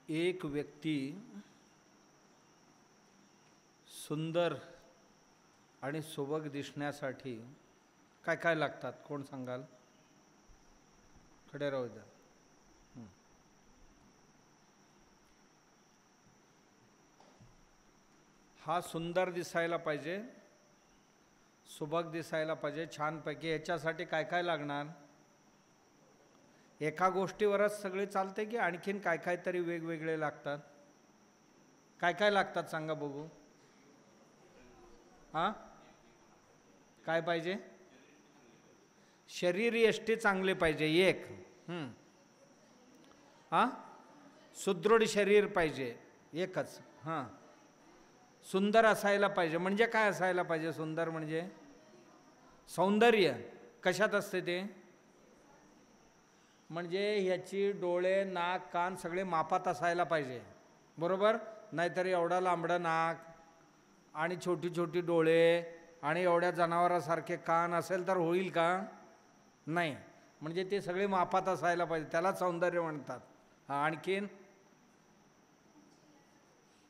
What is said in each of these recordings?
एक व्यक्ती सुंदर आणि सुबक दिसण्यासाठी काय काय लागतात कोण सांगाल? खडे राहू द्या. हा सुंदर दिसायला पाहिजे, सुबक दिसायला पाहिजे, छानपैकी. याच्यासाठी काय काय लागणार? एका गोष्टीवरच सगळे चालते की आणखीन काय काय तरी वेगवेगळे लागतात? काय काय लागतात सांगा बघू. हां, काय पाहिजे? शरीर यष्टी चांगले पाहिजे एक. हां, सुदृढ शरीर पाहिजे एकच. हां, सुंदर असायला पाहिजे. म्हणजे काय असायला पाहिजे सुंदर म्हणजे? सौंदर्य कशात असते ते? म्हणजे ह्याची डोळे नाक कान सगळे मापात असायला पाहिजे, बरोबर? नाहीतर एवढा लांबडं नाक आणि छोटी छोटी डोळे आणि एवढ्या जनावरासारखे कान असेल तर होईल का? नाही. म्हणजे ते सगळे मापात असायला पाहिजे, त्याला सौंदर्य म्हणतात. आणखीन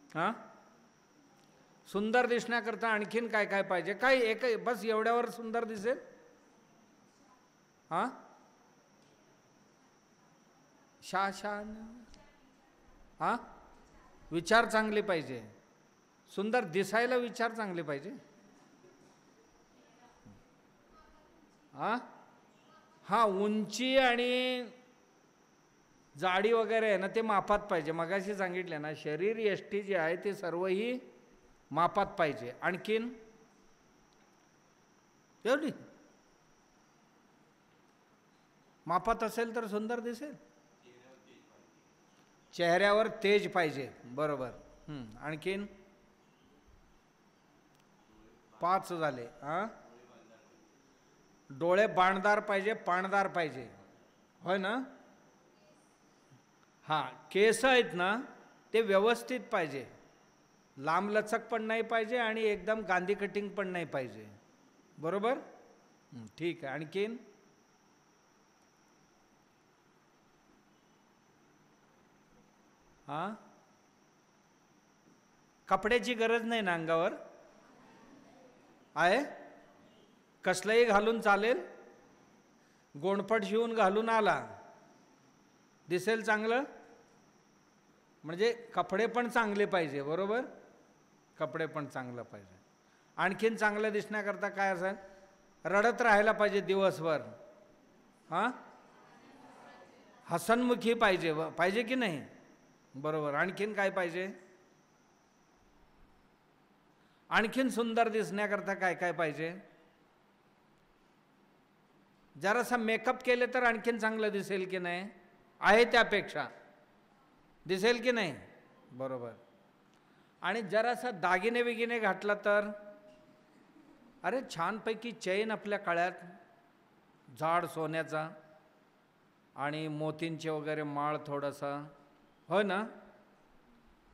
हां, सुंदर दिसण्याकरता आणखीन काय काय पाहिजे? काय एक बस एवढ्यावर सुंदर दिसेल? हां, शान. हां, विचार चांगले पाहिजे. सुंदर दिसायला विचार चांगले पाहिजे. हां हां, उंची आणि जाडी वगैरे आहे ना ते मापात पाहिजे. मगाशी सांगितले ना, शरीर यष्टी जे आहे ते सर्वही मापात पाहिजे. आणखीन एवढी मापात असेल तर सुंदर दिसेल. चेहऱ्यावर तेज पाहिजे, बरोबर. आणखीन 5 झाले. हां, डोळे बाणदार पाहिजे, पाणदार पाहिजे, होय ना? हां, केस आहेत ना ते व्यवस्थित पाहिजे, लांबलचक पण नाही पाहिजे आणि एकदम गांधी कटिंग पण नाही पाहिजे, बरोबर? ठीक आहे. आणखीन हां, कपड्याची गरज नाही ना अंगावर? आहे, कसलंही घालून चालेल. गोंडपट शिवून घालून आला दिसेल चांगलं. म्हणजे कपडे पण चांगले पाहिजे, बरोबर? कपडे पण चांगलं पाहिजे. आणखीन चांगलं दिसण्याकरता काय असेल? रडत राहायला पाहिजे दिवसभर. हां, हसनमुखी पाहिजे, पाहिजे की नाही? बरोबर. आणखीन काय पाहिजे? आणखीन सुंदर दिसण्याकरता काय काय पाहिजे? जरासा मेकअप केले तर आणखीन चांगलं दिसेल की नाही? आहे त्यापेक्षा दिसेल की नाही? बरोबर. आणि जरासा दागिने बिगिने घातला तर? अरे छानपैकी चैन आपल्या काळ्यात, जाड सोन्याचा आणि मोतींचे वगैरे माळ थोडासा, हो ना?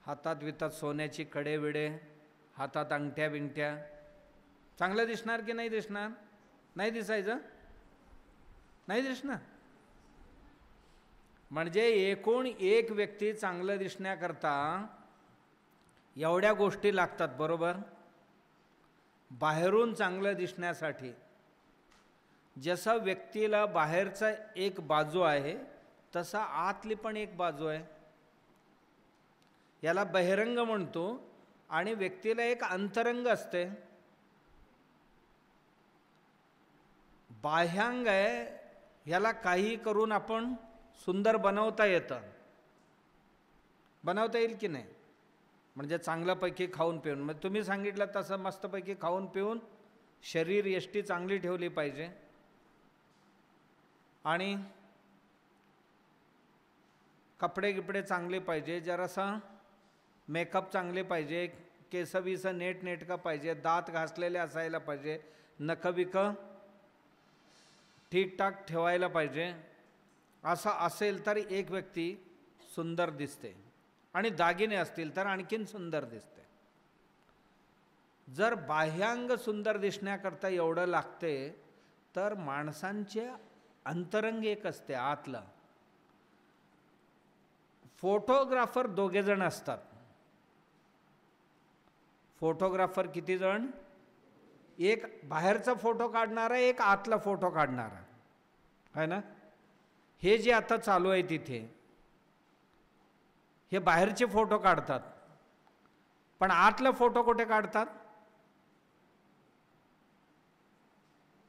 हातात वितात सोन्याची कडे विडे, हातात अंगठ्या बिंगठ्या. चांगलं दिसणार की नाही दिसणार? नाही दिसायचं? नाही दिसणार. म्हणजे एकूण एक व्यक्ती चांगलं दिसण्याकरता एवढ्या गोष्टी लागतात, बरोबर? बाहेरून चांगलं दिसण्यासाठी जसं व्यक्तीला बाहेरचा एक बाजू आहे तसा आतली पण एक बाजू आहे, याला बहिरंग म्हणतो. आणि व्यक्तीला एक अंतरंग असते. बाह्यांग आहे, ह्याला काही करून आपण सुंदर बनवता येतं. बनवता येईल की नाही? म्हणजे चांगल्यापैकी खाऊन पिऊन, मग तुम्ही सांगितलं तसं मस्तपैकी खाऊन पिऊन शरीर यष्टी चांगली ठेवली पाहिजे. आणि कपडे गिपडे चांगले पाहिजे, जरासा मेकअप चांगले पाहिजे, केसबीस नेट नेटका पाहिजे, दात घासलेले असायला पाहिजे, नखबिक ठीकठाक ठेवायला पाहिजे. असं असेल तर एक व्यक्ती सुंदर दिसते. आणि दागिने असतील तर आणखीन सुंदर दिसते. जर बाह्यांग सुंदर दिसण्याकरता एवढं लागते तर माणसांचे अंतरंग एक असते आतलं. फोटोग्राफर दोघे जण असतात. फोटोग्राफर किती जण? एक बाहेरचा फोटो काढणारा, एक आतला फोटो काढणारा, है ना. हे जे आता चालू आहे तिथे हे बाहेरचे फोटो काढतात, पण आतला फोटो कुठे काढतात?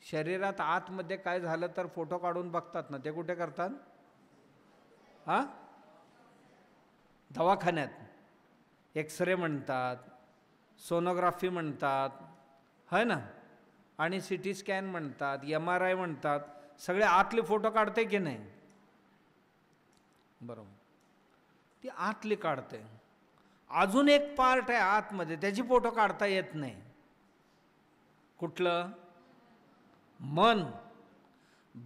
शरीरात आतमध्ये काय झालं तर फोटो काढून बघतात ना, ते कुठे करतात? हा, दवाखान्यात एक्सरे म्हणतात, सोनोग्राफी म्हणतात, है ना, आणि सिटी स्कॅन म्हणतात, MRI म्हणतात. सगळे आतले फोटो काढते की नाही? बरोबर, ती आतली काढते. अजून एक पार्ट आहे आतमध्ये, त्याची फोटो काढता येत नाही. कुठलं? मन.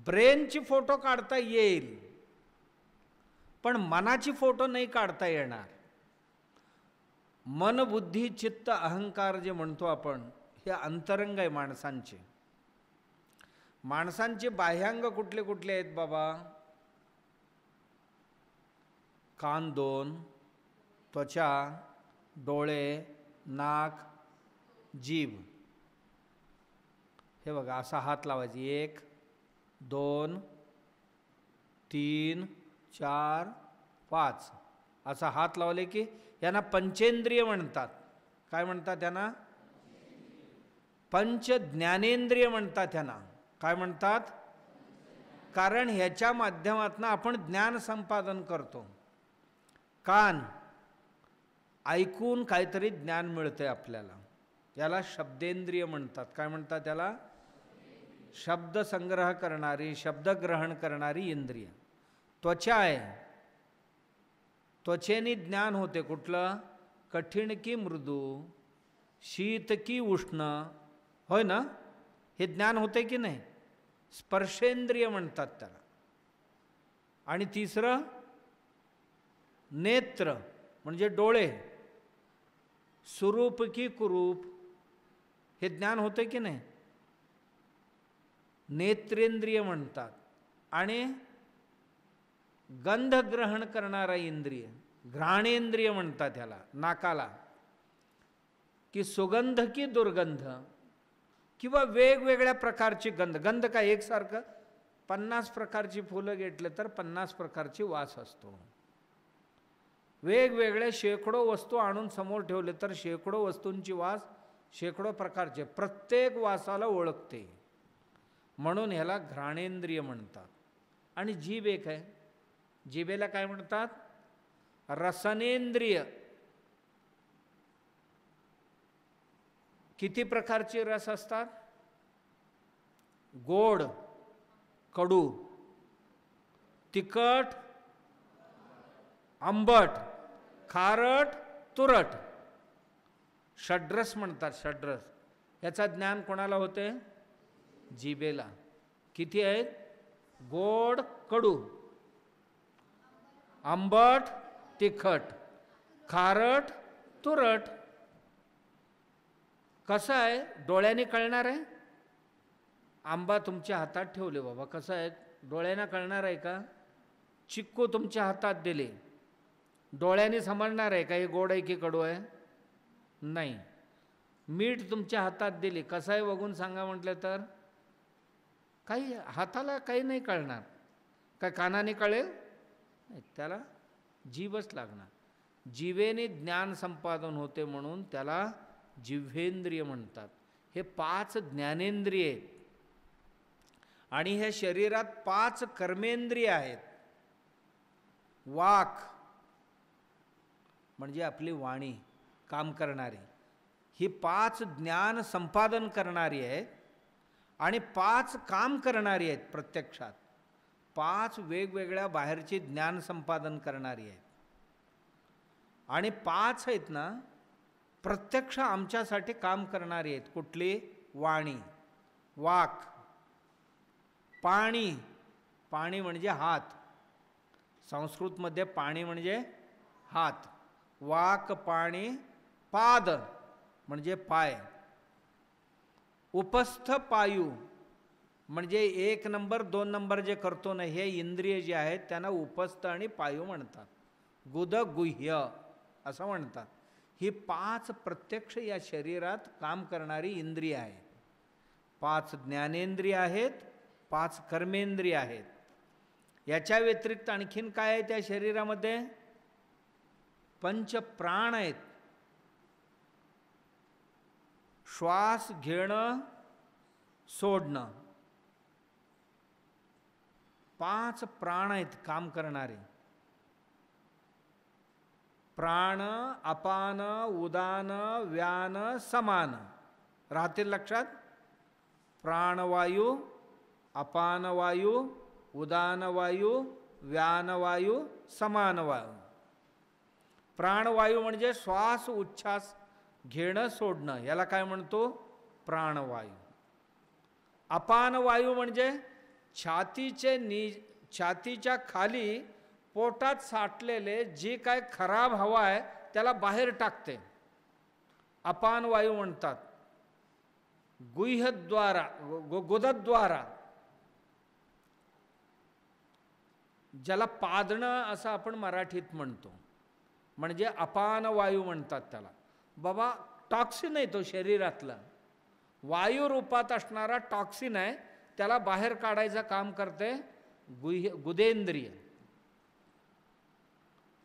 ब्रेनची फोटो काढता येईल, पण मनाची फोटो नाही काढता येणार. मन, बुद्धी, चित्त, अहंकार जे म्हणतो आपण, हे अंतरंग आहे माणसांचे. माणसांचे बाह्यांग कुठले कुठले आहेत बाबा? कान 2, त्वचा, डोळे, नाक, जीभ. हे बघा, असा हात लावायचा. 1 2 3 4 5 असा हात लावले की यांना पंचेंद्रिय म्हणतात. काय म्हणतात त्यांना? पंच ज्ञानेंद्रिय म्हणतात त्यांना. काय म्हणतात? कारण ह्याच्या माध्यमातून आपण ज्ञान संपादन करतो. कान, ऐकून काहीतरी ज्ञान मिळतंय आपल्याला, याला शब्देंद्रिय म्हणतात. काय म्हणतात त्याला? शब्द संग्रह करणारी, शब्द ग्रहण करणारी इंद्रिय. त्वचा आहे, त्वचेने ज्ञान होते. कुठलं? कठीण की मृदू, शीत की उष्ण, होय ना, हे ज्ञान होते की नाही? स्पर्शेंद्रिय म्हणतात त्याला. आणि तिसरं नेत्र म्हणजे डोळे, सुरूप की कुरूप, हे ज्ञान होते की नाही? नेत्रेंद्रिय म्हणतात. आणि गंध ग्रहण करणारा इंद्रिय घ्राणेंद्रिय म्हणतात ह्याला. नाकाला की सुगंध की दुर्गंध, किंवा वेगवेगळ्या प्रकारची गंध. गंध काय एकसारखं? 50 प्रकारची फुलं घेतले तर 50 प्रकारची वास असतो. वेगवेगळे शेकडो वस्तू आणून समोर ठेवले तर शेकडो वस्तूंची वास, शेकडो प्रकारचे, प्रत्येक वासाला ओळखते. म्हणून ह्याला घ्राणेंद्रिय म्हणतात. आणि जीभ एक आहे, जिभेला काय म्हणतात? रसनेंद्रिय. किती प्रकारचे रस असतात? गोड, कडू, तिखट, आंबट, खारट, तुरट, षड्रस म्हणतात. षड्रस याचा ज्ञान कोणाला होते? जिभेला. किती आहेत? गोड, कडू, आंबट, तिखट, खारट, तुरट. कसं आहे? डोळ्याने कळणार आहे? आंबा तुमच्या हातात ठेवले बाबा, कसं आहे? डोळ्याने कळणार आहे का? चिक्कू तुमच्या हातात दिले, डोळ्याने समजणार आहे का हे गोड आहे की कडू आहे? नाही. मीठ तुमच्या हातात दिले, कसं आहे बघून सांगा म्हटलं तर काही हाताला काही नाही कळणार. काय कानाने कळेल? त्याला जीभच लागणार. जिभेने ज्ञान संपादन होते म्हणून त्याला जिव्हेंद्रिय म्हणतात. हे 5 ज्ञानेंद्रिय आहेत. आणि ह्या शरीरात 5 कर्मेंद्रिय आहेत. वाक म्हणजे आपली वाणी काम करणारी, ही 5 ज्ञान संपादन करणारी आहेत आणि 5 काम करणारी आहेत. प्रत्यक्षात 5 वेगवेगळ्या बाहेरची ज्ञान संपादन करणारी आहेत. आणि 5 आहेत ना प्रत्यक्ष आमच्यासाठी काम करणारी आहेत. कुठली? वाणी, वाक, पाणी, पाणी म्हणजे हात, संस्कृतमध्ये पाणी म्हणजे हात, वाक, पाणी, पाद म्हणजे पाय, उपस्थ पायू म्हणजे 1 नंबर 2 नंबर जे करतो ना, हे इंद्रिय जे आहेत त्यांना उपस्थ आणि पायू म्हणतात. गुदगुह्य असं म्हणतात. ही 5 प्रत्यक्ष या शरीरात काम करणारी इंद्रिय आहेत. 5 ज्ञानेंद्रिय आहेत, 5 कर्मेंद्रिय आहेत. याच्या व्यतिरिक्त आणखीन काय आहे त्या शरीरामध्ये? 5 प्राण आहेत. श्वास घेणं सोडणं, 5 प्राण आहेत काम करणारे. प्राण, अपान, उदान, व्यान, समान. राहतील लक्षात? प्राणवायू, अपानवायू, उदानवायू, व्यानवायू, समानवायू. प्राणवायू म्हणजे श्वास उच्छ्वास घेणं सोडणं, याला काय म्हणतो? प्राणवायू. अपानवायू म्हणजे छातीच्या खाली पोटात साठलेले जी काय खराब हवा आहे त्याला बाहेर टाकते, अपानवायू म्हणतात. गुह्यद्वारा, गुदद्वारा, ज्याला पादणं असं आपण मराठीत म्हणतो, म्हणजे अपानवायू म्हणतात त्याला. बाबा टॉक्सिन आहे तो शरीरातला, वायू रूपात असणारा टॉक्सिन आहे, त्याला बाहेर काढायचं काम करते गुदेंद्रिय.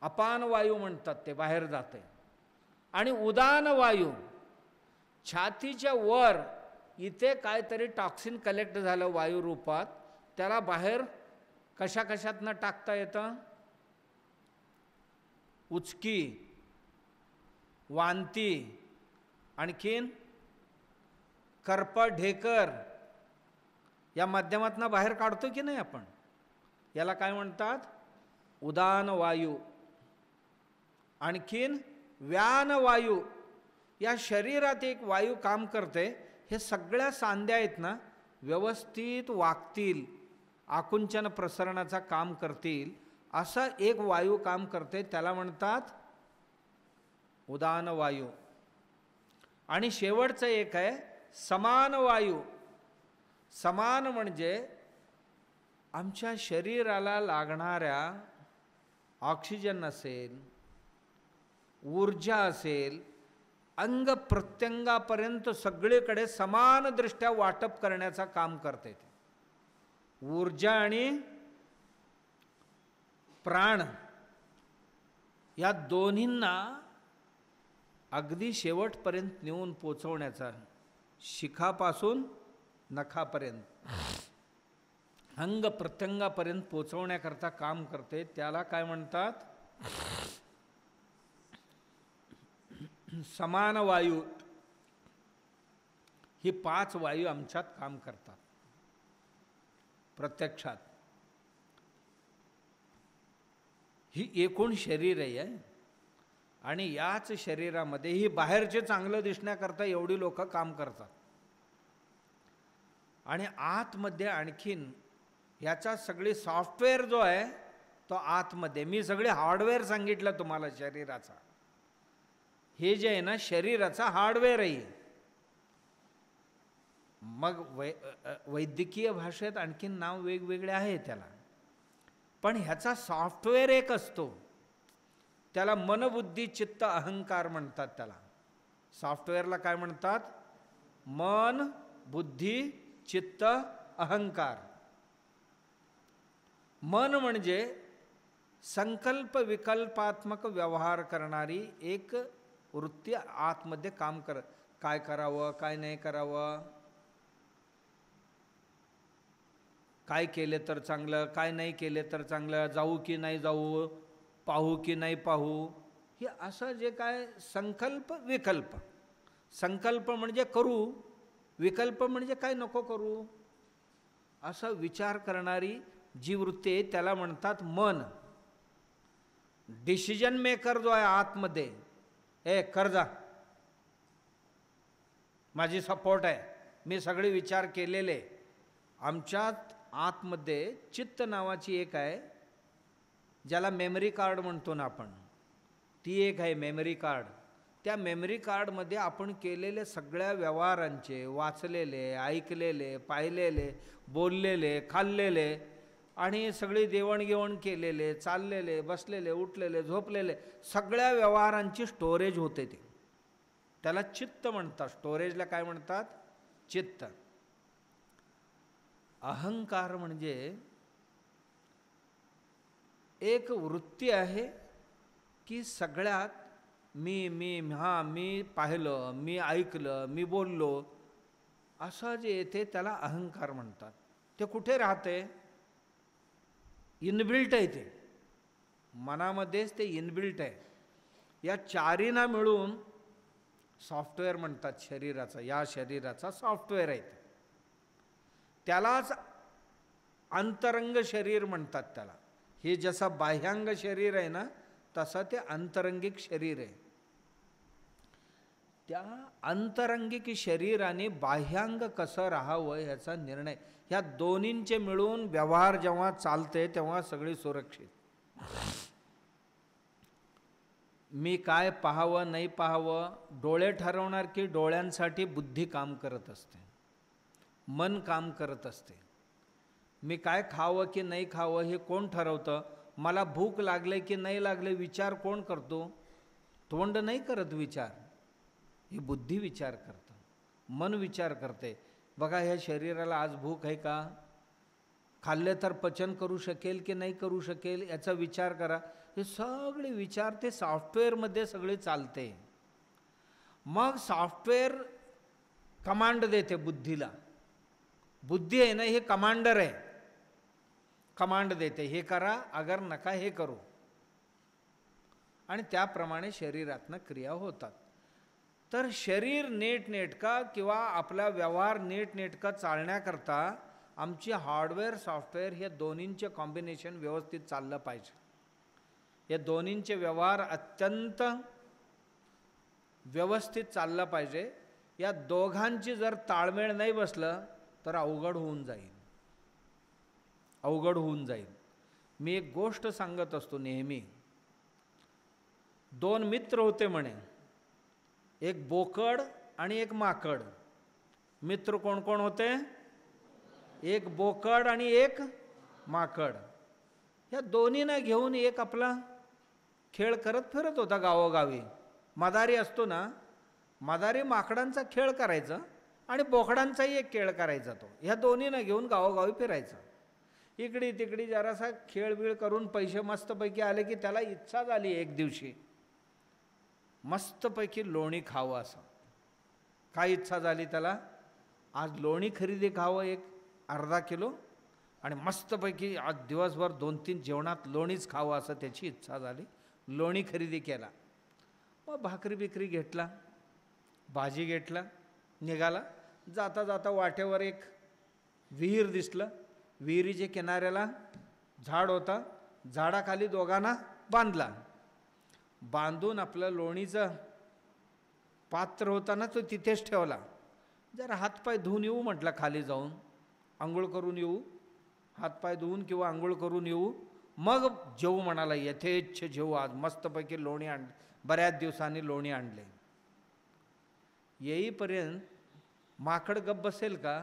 अपान वायू म्हणतात, ते बाहेर जाते. आणि उदान वायू, छातीच्या वर इथे काहीतरी टॉक्सिन कलेक्ट झालं वायू रूपात, त्याला बाहेर कशा कशातनं टाकता येतं? उचकी, वांती, आणखीन करपा ढेकर, या माध्यमातनं बाहेर काढतो की नाही आपण, याला काय म्हणतात? उदान वायू. आणखीन व्यान वायू. या शरीरात एक वायू काम करते, हे सगळ्या सांध्या आहेत ना व्यवस्थित वागतील, आकुंचन प्रसरणाचा काम करतील, असा एक वायू काम करते, त्याला म्हणतात उदान वायू. आणि शेवटचं एक आहे समान वायू. समान म्हणजे आमच्या शरीराला लागणाऱ्या ऑक्सिजन असेल, ऊर्जा असेल, अंग प्रत्यंगापर्यंत सगळीकडे समान दृष्ट्या वाटप करण्याचं काम करते. ऊर्जा आणि प्राण या दोन्हींना अगदी शेवटपर्यंत नेऊन पोचवण्याचा, शिखापासून नखापर्यंत, अंग प्रत्यंगापर्यंत पोचवण्याकरता काम करते, त्याला काय म्हणतात? समान वायू. ही 5 वायू आमच्यात काम करतात प्रत्यक्षात. ही एकूण शरीर आहे, आणि याच शरीरामध्ये ही बाहेरचे चांगलं दिसण्याकरता एवढी लोक काम करतात. आणि आतमध्ये आणखीन याचा सगळी सॉफ्टवेअर जो आहे तो आतमध्ये, मी सगळे हार्डवेअर सांगितलं तुम्हाला शरीराचा. हे जे आहे ना शरीराचा हार्डवेअर आहे. मग वैद्यकीय भाषेत आणखीन नाव वेगवेगळे आहे त्याला, पण ह्याचा सॉफ्टवेअर एक असतो, त्याला मन, बुद्धी, चित्त, अहंकार म्हणतात. त्याला सॉफ्टवेअरला काय म्हणतात? मन, बुद्धी, चित्त, अहंकार. मन म्हणजे संकल्प विकल्पात्मक व्यवहार करणारी एक वृत्ती आतमध्ये काम कर, काय करावं काय नाही करावं, काय केले तर चांगलं काय नाही केले तर चांगलं, जाऊ की नाही जाऊ, पाहू की नाही पाहू, हे असं जे काय संकल्प विकल्प. संकल्प म्हणजे करू, विकल्प म्हणजे काय नको करू, असा विचार करणारी जी वृत्ती आहे त्याला म्हणतात मन. डिसिजन मेकर जो आहे आतमध्ये, कर जा, माझी सपोर्ट आहे, मी सगळे विचार केलेले. आमच्यात आतमध्ये चित्त नावाची एक आहे, ज्याला मेमरी कार्ड म्हणतो ना आपण, ती एक आहे मेमरी कार्ड. त्या मेमरी कार्डमध्ये आपण केलेले सगळ्या व्यवहारांचे, वाचलेले, ऐकलेले, पाहिलेले, बोललेले, खाल्लेले आणि सगळी देवणघेवण केलेले, चाललेले, बसलेले, उठलेले, झोपलेले, सगळ्या व्यवहारांची स्टोरेज होते ते. त्याला चित्त म्हणतात. स्टोरेजला काय म्हणतात? चित्त. अहंकार म्हणजे एक वृत्ती आहे की सगळ्यात मी पाहिलं, मी ऐकलं, मी बोललो, असं जे येते त्याला अहंकार म्हणतात. ते कुठे राहते? इनबिल्ट आहे ते, मनामध्येच ते इनबिल्ट आहे. या चारींना मिळून सॉफ्टवेअर म्हणतात शरीराचा. या शरीराचा सॉफ्टवेअर आहे. त्यालाच अंतरंग शरीर म्हणतात त्याला. हे जसं बाह्यांग शरीर आहे ना, तसं ते अंतरंगिक शरीर आहे. त्या अंतरंगिक शरीराने बाह्यांग कसं राहावं याचा निर्णय, ह्या दोन्हींचे मिळून व्यवहार जेव्हा चालते तेव्हा सगळी सुरक्षित. मी काय पाहावं नाही पाहावं डोळे ठरवणार की डोळ्यांसाठी बुद्धी काम करत असते, मन काम करत असते. मी काय खावं की नाही खावं हे कोण ठरवतं? मला भूक लागले की नाही लागले विचार कोण करतो? तोंड नाही करत विचार, ही बुद्धी विचार करतं, मन विचार करते. बघा ह्या शरीराला आज भूक आहे का? खाल्ले तर पचन करू शकेल की नाही करू शकेल याचा विचार करा. हे सगळे विचार ते सॉफ्टवेअरमध्ये सगळे चालते. मग सॉफ्टवेअर कमांड देते बुद्धीला. बुद्धी आहे ना, हे कमांडर आहे, कमांड देते, हे करा, अगर नका हे करू. आणि त्याप्रमाणे शरीरातनं क्रिया होतात. तर शरीर नीटनेटका किंवा आपला व्यवहार नीटनेटका चालण्याकरता आमची हार्डवेअर सॉफ्टवेअर हे दोन्हींचे कॉम्बिनेशन व्यवस्थित चाललं पाहिजे. हे दोन्हींचे व्यवहार अत्यंत व्यवस्थित चाललं पाहिजे. या दोघांची जर ताळमेळ नाही बसलं तर अवघड होऊन जाईल, अवघड होऊन जाईल. मी एक गोष्ट सांगत असतो नेहमी. दोन मित्र होते म्हणे, एक बोकड आणि एक माकड. मित्र कोण कोण होते? एक बोकड आणि एक माकड. या दोन्हींना घेऊन एक आपला खेळ करत फिरत होता गावोगावी. मदारी असतो ना, मदारी माकडांचा खेळ करायचा आणि बोकडांचाही एक खेळ करायचा. तो ह्या दोन्हींना घेऊन गावोगावी फिरायचा. इकडी तिकडी जरासा खेळबिळ करून पैसे मस्तपैकी आले की त्याला इच्छा झाली एक दिवशी मस्तपैकी लोणी खावं. असं काय इच्छा झाली त्याला? आज लोणी खरेदी खावं, एक अर्धा किलो, आणि मस्तपैकी आज दिवसभर 2-3 जेवणात लोणीच खावं असं त्याची इच्छा झाली. लोणी खरेदी केला. मग भाकरी बिकरी घेतला, भाजी घेतला, निघाला. जाता जाता वाटेवर एक विहीर दिसलं. विहिरीच्या किनाऱ्याला झाड होता. झाडाखाली दोघांना बांधला. बांधून आपलं लोणीचं पात्र होता ना तो तिथेच ठेवला. जरा हातपाय धुवून येऊ म्हटलं, खाली जाऊन आंघोळ करून येऊ, हातपाय धुवून किंवा आंघोळ करून येऊ, मग जेवू म्हणाला. यथेच्छ जेवू, आज मस्तपैकी लोणी आणली, बऱ्याच दिवसांनी लोणी आणले. येईपर्यंत माकड गप्प बसेल का?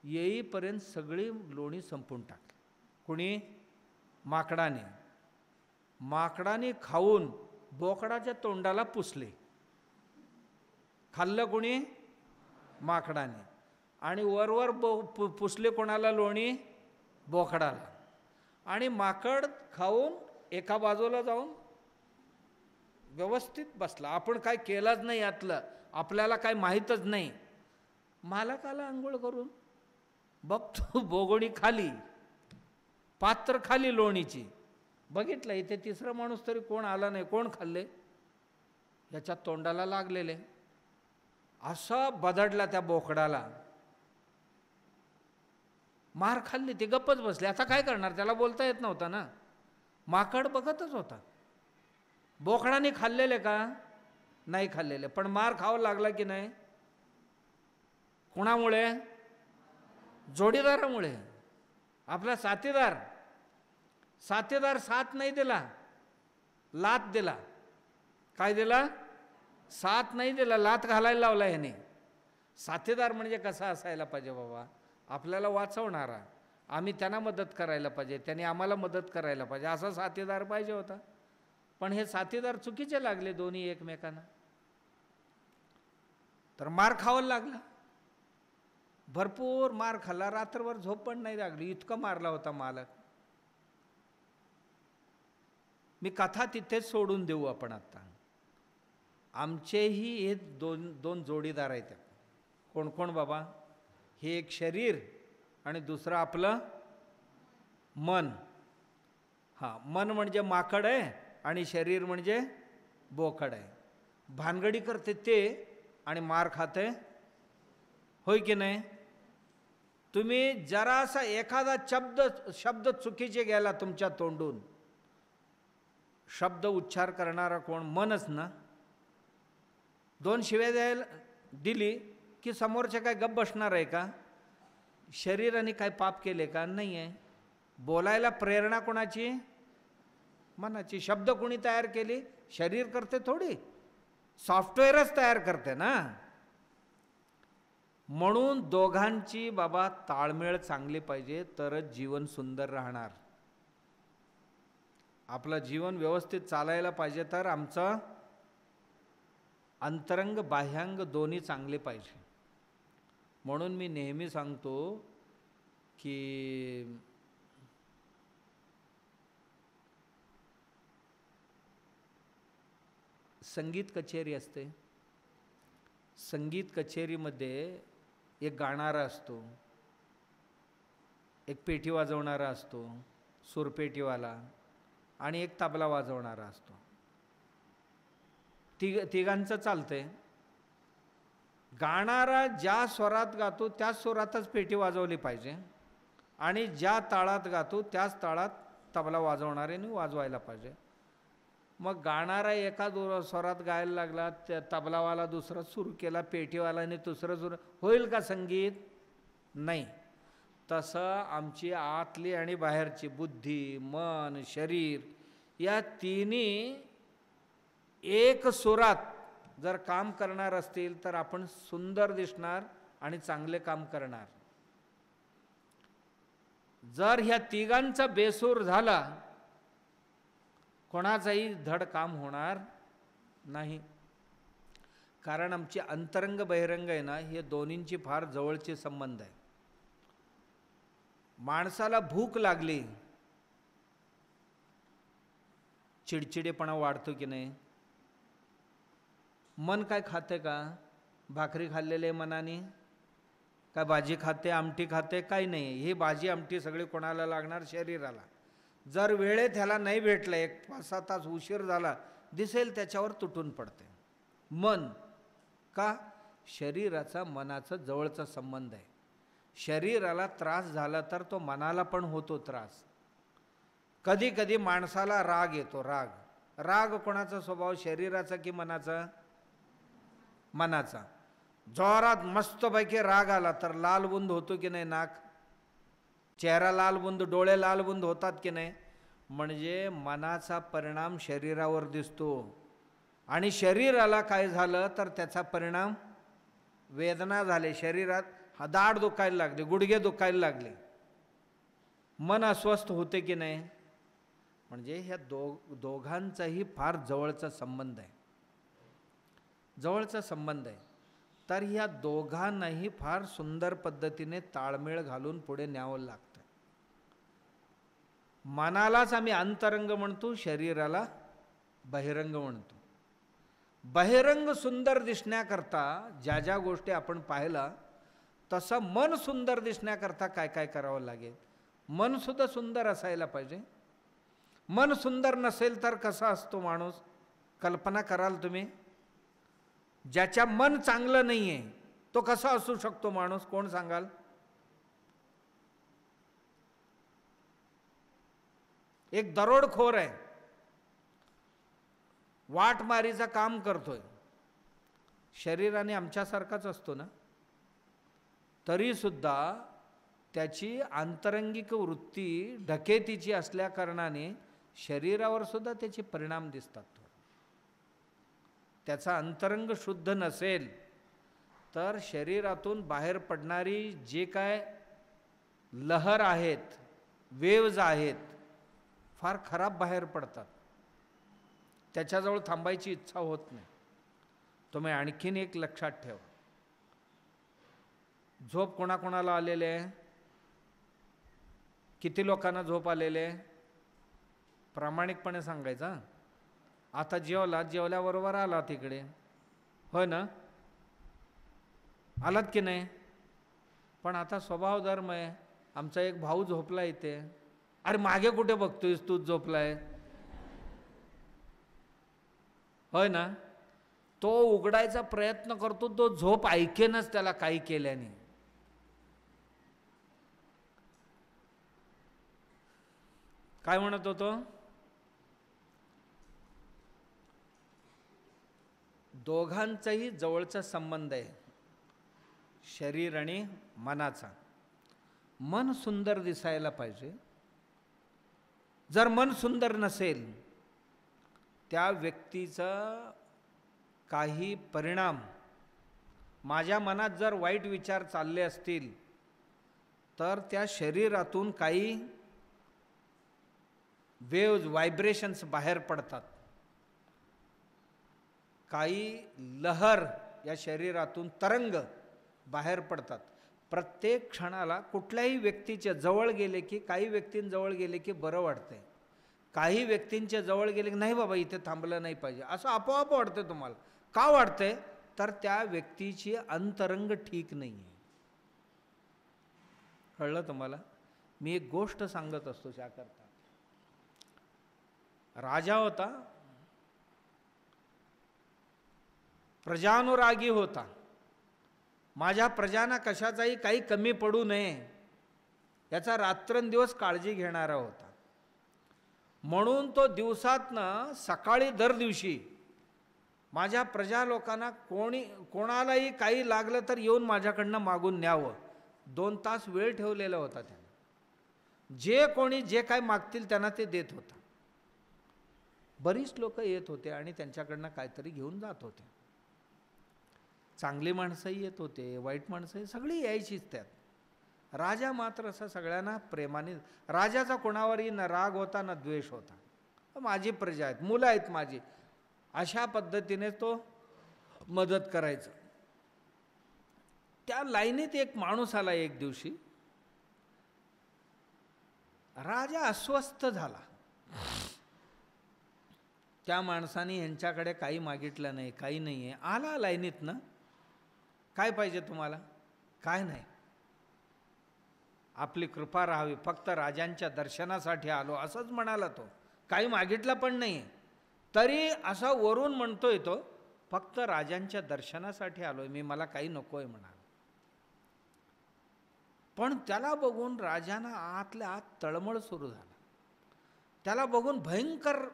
येईपर्यंत सगळी लोणी संपून टाकली. कुणी? माकडाने. माकडाने खाऊन बोकडाच्या तोंडाला पुसले. खाल्लं कुणी? माकडाने. आणि वरवर पुसले कोणाला लोणी? बोकडाला. आणि माकड खाऊन एका बाजूला जाऊन व्यवस्थित बसला. आपण काय केलंच नाही यातलं, आपल्याला काय माहीतच नाही. मालकाला आंघोळ करून बघतो बोगोणी खाली, पात्र खाली लोणीची. बघितलं इथे तिसरा माणूस तरी कोण आला नाही. कोण खाल्ले? याच्या तोंडाला लागलेले. असं बदडला त्या बोकडाला. मार खाल्ली, ते गप्पच बसले. आता काय करणार? त्याला बोलता येत नव्हता ना. माकड बघतच होता. बोकडाने खाल्लेले का? नाही खाल्लेले, पण मार खावा लागला की नाही? कोणामुळे? जोडीदारामुळे. आपला साथीदार. साथीदार साथ नाही दिला, लात दिला. काय दिला? साथ नाही दिला, लात घालायला लावला ह्याने. साथीदार म्हणजे कसा असायला पाहिजे बाबा? आपल्याला वाचवणारा, आम्ही त्यांना मदत करायला पाहिजे, त्यांनी आम्हाला मदत करायला पाहिजे, असा साथीदार पाहिजे होता. पण हे साथीदार चुकीचे लागले दोन्ही एकमेकांना, तर मार खावा लागला. भरपूर मार खाल्ला, रात्रभर झोप पण नाही लागली, इतकं मारला होता मालक. मी कथा तिथेच सोडून देऊ आपण. आता आमचेही हे दोन जोडीदार आहेत. कोण कोण बाबा? हे एक शरीर आणि दुसरं आपलं मन. हां, मन म्हणजे माकड आहे आणि शरीर म्हणजे बोकड आहे. भानगडी करते ते आणि मार खाते, होय की नाही? तुम्ही जरासा एखादा शब्द चुकीचे गेला तुमच्या तोंडून, शब्द उच्चार करणारा कोण? मनच ना. दोन शिव्या द्यायला दिली की समोरचे काय गप्प बसणार आहे का? शरीराने काय पाप केले का? नाही आहे. बोलायला प्रेरणा कोणाची? मनाची. शब्द कोणी तयार केली? शरीर करते थोडी, सॉफ्टवेअरच तयार करते ना. म्हणून दोघांची बाबा ताळमेळ चांगली पाहिजे, तरच जीवन सुंदर राहणार. आपलं जीवन व्यवस्थित चालायला पाहिजे तर आमचं अंतरंग बाह्यांग दोन्ही चांगले पाहिजे. म्हणून मी नेहमी सांगतो की संगीत कचेरी असते, संगीत कचेरीमध्ये एक गाणारा असतो, एक पेटी वाजवणारा असतो, सूरपेटीवाला, आणि एक तबला वाजवणारा असतो. तिघांचं चालतंय. गाणारा ज्या स्वरात गातो त्याच स्वरातच पेटी वाजवली पाहिजे आणि ज्या ताळात गातो त्याच ताळात तबला वाजवणाऱ्याने वाजवायला पाहिजे. मग गाणारा एका स्वरात गायला लागला, त्या तबलावाला दुसरा सुरू केला, पेटीवाल्याने दुसरं सुरू, होईल का संगीत? नाही. तसं आमची आतली आणि बाहेरची बुद्धी, मन, शरीर या तिन्ही एक सुरात जर काम करणार असतील तर आपण सुंदर दिसणार आणि चांगले काम करणार. जर ह्या तिघांचा बेसूर झाला, कोणाचाही धड काम होणार नाही. कारण आमची अंतरंग बहिरंग आहे ना, हे दोन्हींची फार जवळचे संबंध आहे. माणसाला भूक लागली, चिडचिडेपणा वाढतो की नाही? मन काय खाते का? भाकरी खाल्लेले मनाने काय भाजी खाते, आमटी खाते? काही नाही. ही भाजी आमटी सगळी कोणाला लागणार? शरीराला. जर वेळेत ह्याला नाही भेटलं, 1-5-6 तास उशीर झाला, दिसेल त्याच्यावर तुटून पडते. मन का? शरीराचा मनाचा जवळचा संबंध आहे. शरीराला त्रास झाला तर तो मनाला पण होतो त्रास. कधी कधी माणसाला राग येतो. राग कोणाचा स्वभाव? शरीराचा की मनाचा? मनाचा. जोरात मस्तपैकी राग आला तर लालबुंद होतो की नाही? नाक, चेहरा लालबुंद, डोळे लालबुंद होतात की नाही? म्हणजे मनाचा परिणाम शरीरावर दिसतो. आणि शरीराला काय झालं तर त्याचा परिणाम वेदना झाले, शरीरात दाढ दुखायला लागली, गुडघे दुखायला लागले, मन अस्वस्थ होते की नाही? म्हणजे ह्या दोघांचाही फार जवळचा संबंध आहे, जवळचा संबंध आहे. तर ह्या दोघांनाही फार सुंदर पद्धतीने ताळमेळ घालून पुढे न्यावं लागतं. मनालाच आम्ही अंतरंग म्हणतो, शरीराला बहिरंग म्हणतो. बहिरंग सुंदर दिसण्याकरता ज्या ज्या गोष्टी आपण पाहिला, तसं मन सुंदर दिसण्याकरता काय काय करावं लागेल? मन सुद्धा सुंदर असायला पाहिजे. मन सुंदर नसेल तर कसा असतो माणूस? कल्पना कराल तुम्ही? ज्याच्या मन चांगलं नाही आहे तो कसा असू शकतो माणूस? कोण सांगाल? एक दरोडखोर आहे, वाटमारीचं काम करतोय, शरीराने आमच्यासारखाच असतो ना, तरी सुद्धा त्याची आंतरंगिक वृत्ती ढकेतीची असल्या कारणाने शरीरावर सुद्धा त्याचे परिणाम दिसतात. त्याचा अंतरंग शुद्ध नसेल तर शरीरातून बाहेर पडणारी जे काय लहर आहेत, वेव्ज आहेत, फार खराब बाहेर पडतात. त्याच्याजवळ थांबायची इच्छा होत नाही. तुम्ही आणखीन एक लक्षात ठेवा, झोप कोणाकोणाला आलेले आहे? किती लोकांना झोप आलेले आहे? प्रामाणिकपणे सांगायचा. आता जेवल्याबरोबर आला तिकडे, होय ना? आलात की नाही? पण आता स्वभाव धर्म आहे. आमचा एक भाऊ झोपला इथे. अरे मागे कुठे बघतोयस, तूच झोपलाय, होय ना? तो उघडायचा प्रयत्न करतो, तो झोप ऐकेनच त्याला काही केल्याने. काय म्हणत होतो? दोघांचाही जवळचा संबंध आहे, शरीर आणि मनाचा. मन सुंदर दिसायला पाहिजे. जर मन सुंदर नसेल, त्या व्यक्तीचा काही परिणाम, माझ्या मनात जर वाईट विचार चालले असतील तर त्या शरीरातून काही वेव्ज, व्हायब्रेशन्स बाहेर पडतात. काही लहर या शरीरातून, तरंग बाहेर पडतात. प्रत्येक क्षणाला कुठल्याही व्यक्तीच्या जवळ गेले की, काही व्यक्तींजवळ गेले की बरं वाटतंय, काही व्यक्तींच्या जवळ गेले की नाही बाबा इथे थांबलं नाही पाहिजे, असं आपोआप वाटतं. तुम्हाला का वाटतंय? तर त्या व्यक्तीची अंतरंग ठीक नाही आहे. कळलं तुम्हाला? मी एक गोष्ट सांगत असतो त्याकरता. राजा होता, प्रजानुरागी होता. माझ्या प्रजांना कशाचाही काही कमी पडू नये याचा रात्रंदिवस काळजी घेणारा होता. म्हणून तो दिवसातनं सकाळी दर दिवशी माझ्या प्रजा लोकांना कोणालाही काही लागलं तर येऊन माझ्याकडनं मागून न्यावं. 2 तास वेळ ठेवलेला होता त्याने. जे कोणी जे काय मागतील त्यांना ते देत होता. बरीच लोक येत होते आणि त्यांच्याकडनं काहीतरी घेऊन जात होते. चांगली माणसंही येत होते, वाईट माणसंही, सगळी यायचीच त्यात. राजा मात्र असं सगळ्यांना प्रेमाने, राजाचा कोणावरही न राग होता न द्वेष होता. माझी प्रजा आहेत, मुलं आहेत माझी, अशा पद्धतीने तो मदत करायचा. त्या लाईनीत एक माणूस आला एक दिवशी. राजा अस्वस्थ झाला. त्या माणसाने यांच्याकडे काही मागितलं नाही, काही नाही आहे. आला लाईनीत ना, काय पाहिजे तुम्हाला? काय नाही, आपली कृपा राहावी, फक्त राजांच्या दर्शनासाठी आलो, असंच म्हणाला तो. काही मागितलं पण नाही, तरी असा वरून म्हणतोय तो, फक्त राजांच्या दर्शनासाठी आलोय मी, मला काही नकोय म्हणाला. पण त्याला बघून राजांना आतल्या आत तळमळ सुरू झाला. त्याला बघून भयंकर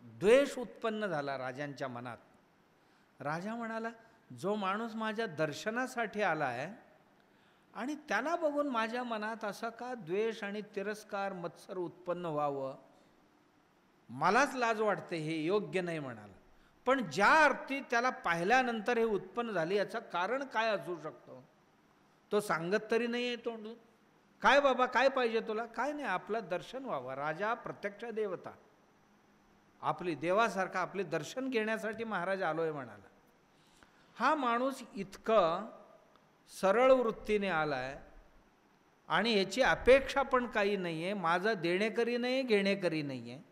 द्वेष उत्पन्न झाला राजांच्या मनात. राजा म्हणाला, जो माणूस माझ्या दर्शनासाठी आला आहे आणि त्याला बघून माझ्या मनात असा का द्वेष आणि तिरस्कार, मत्सर उत्पन्न व्हावं? मलाच लाज वाटते, हे योग्य नाही म्हणाला. पण ज्या अर्थी त्याला पाहिल्यानंतर हे उत्पन्न झाले, याचं कारण काय असू शकतो? तो सांगत तरी नाही आहे तोंडून. काय बाबा, काय पाहिजे तुला? काय नाही, आपलं दर्शन व्हावं. राजा प्रत्यक्ष देवता, आपली देवासारखा आपले दर्शन घेण्यासाठी महाराज आलोय म्हणाला. हा माणूस इतकं सरळ वृत्तीने आलाय आणि ह्याची अपेक्षा पण काही नाही आहे, माझं देणेकरी नाही, घेणेकरी नाही आहे.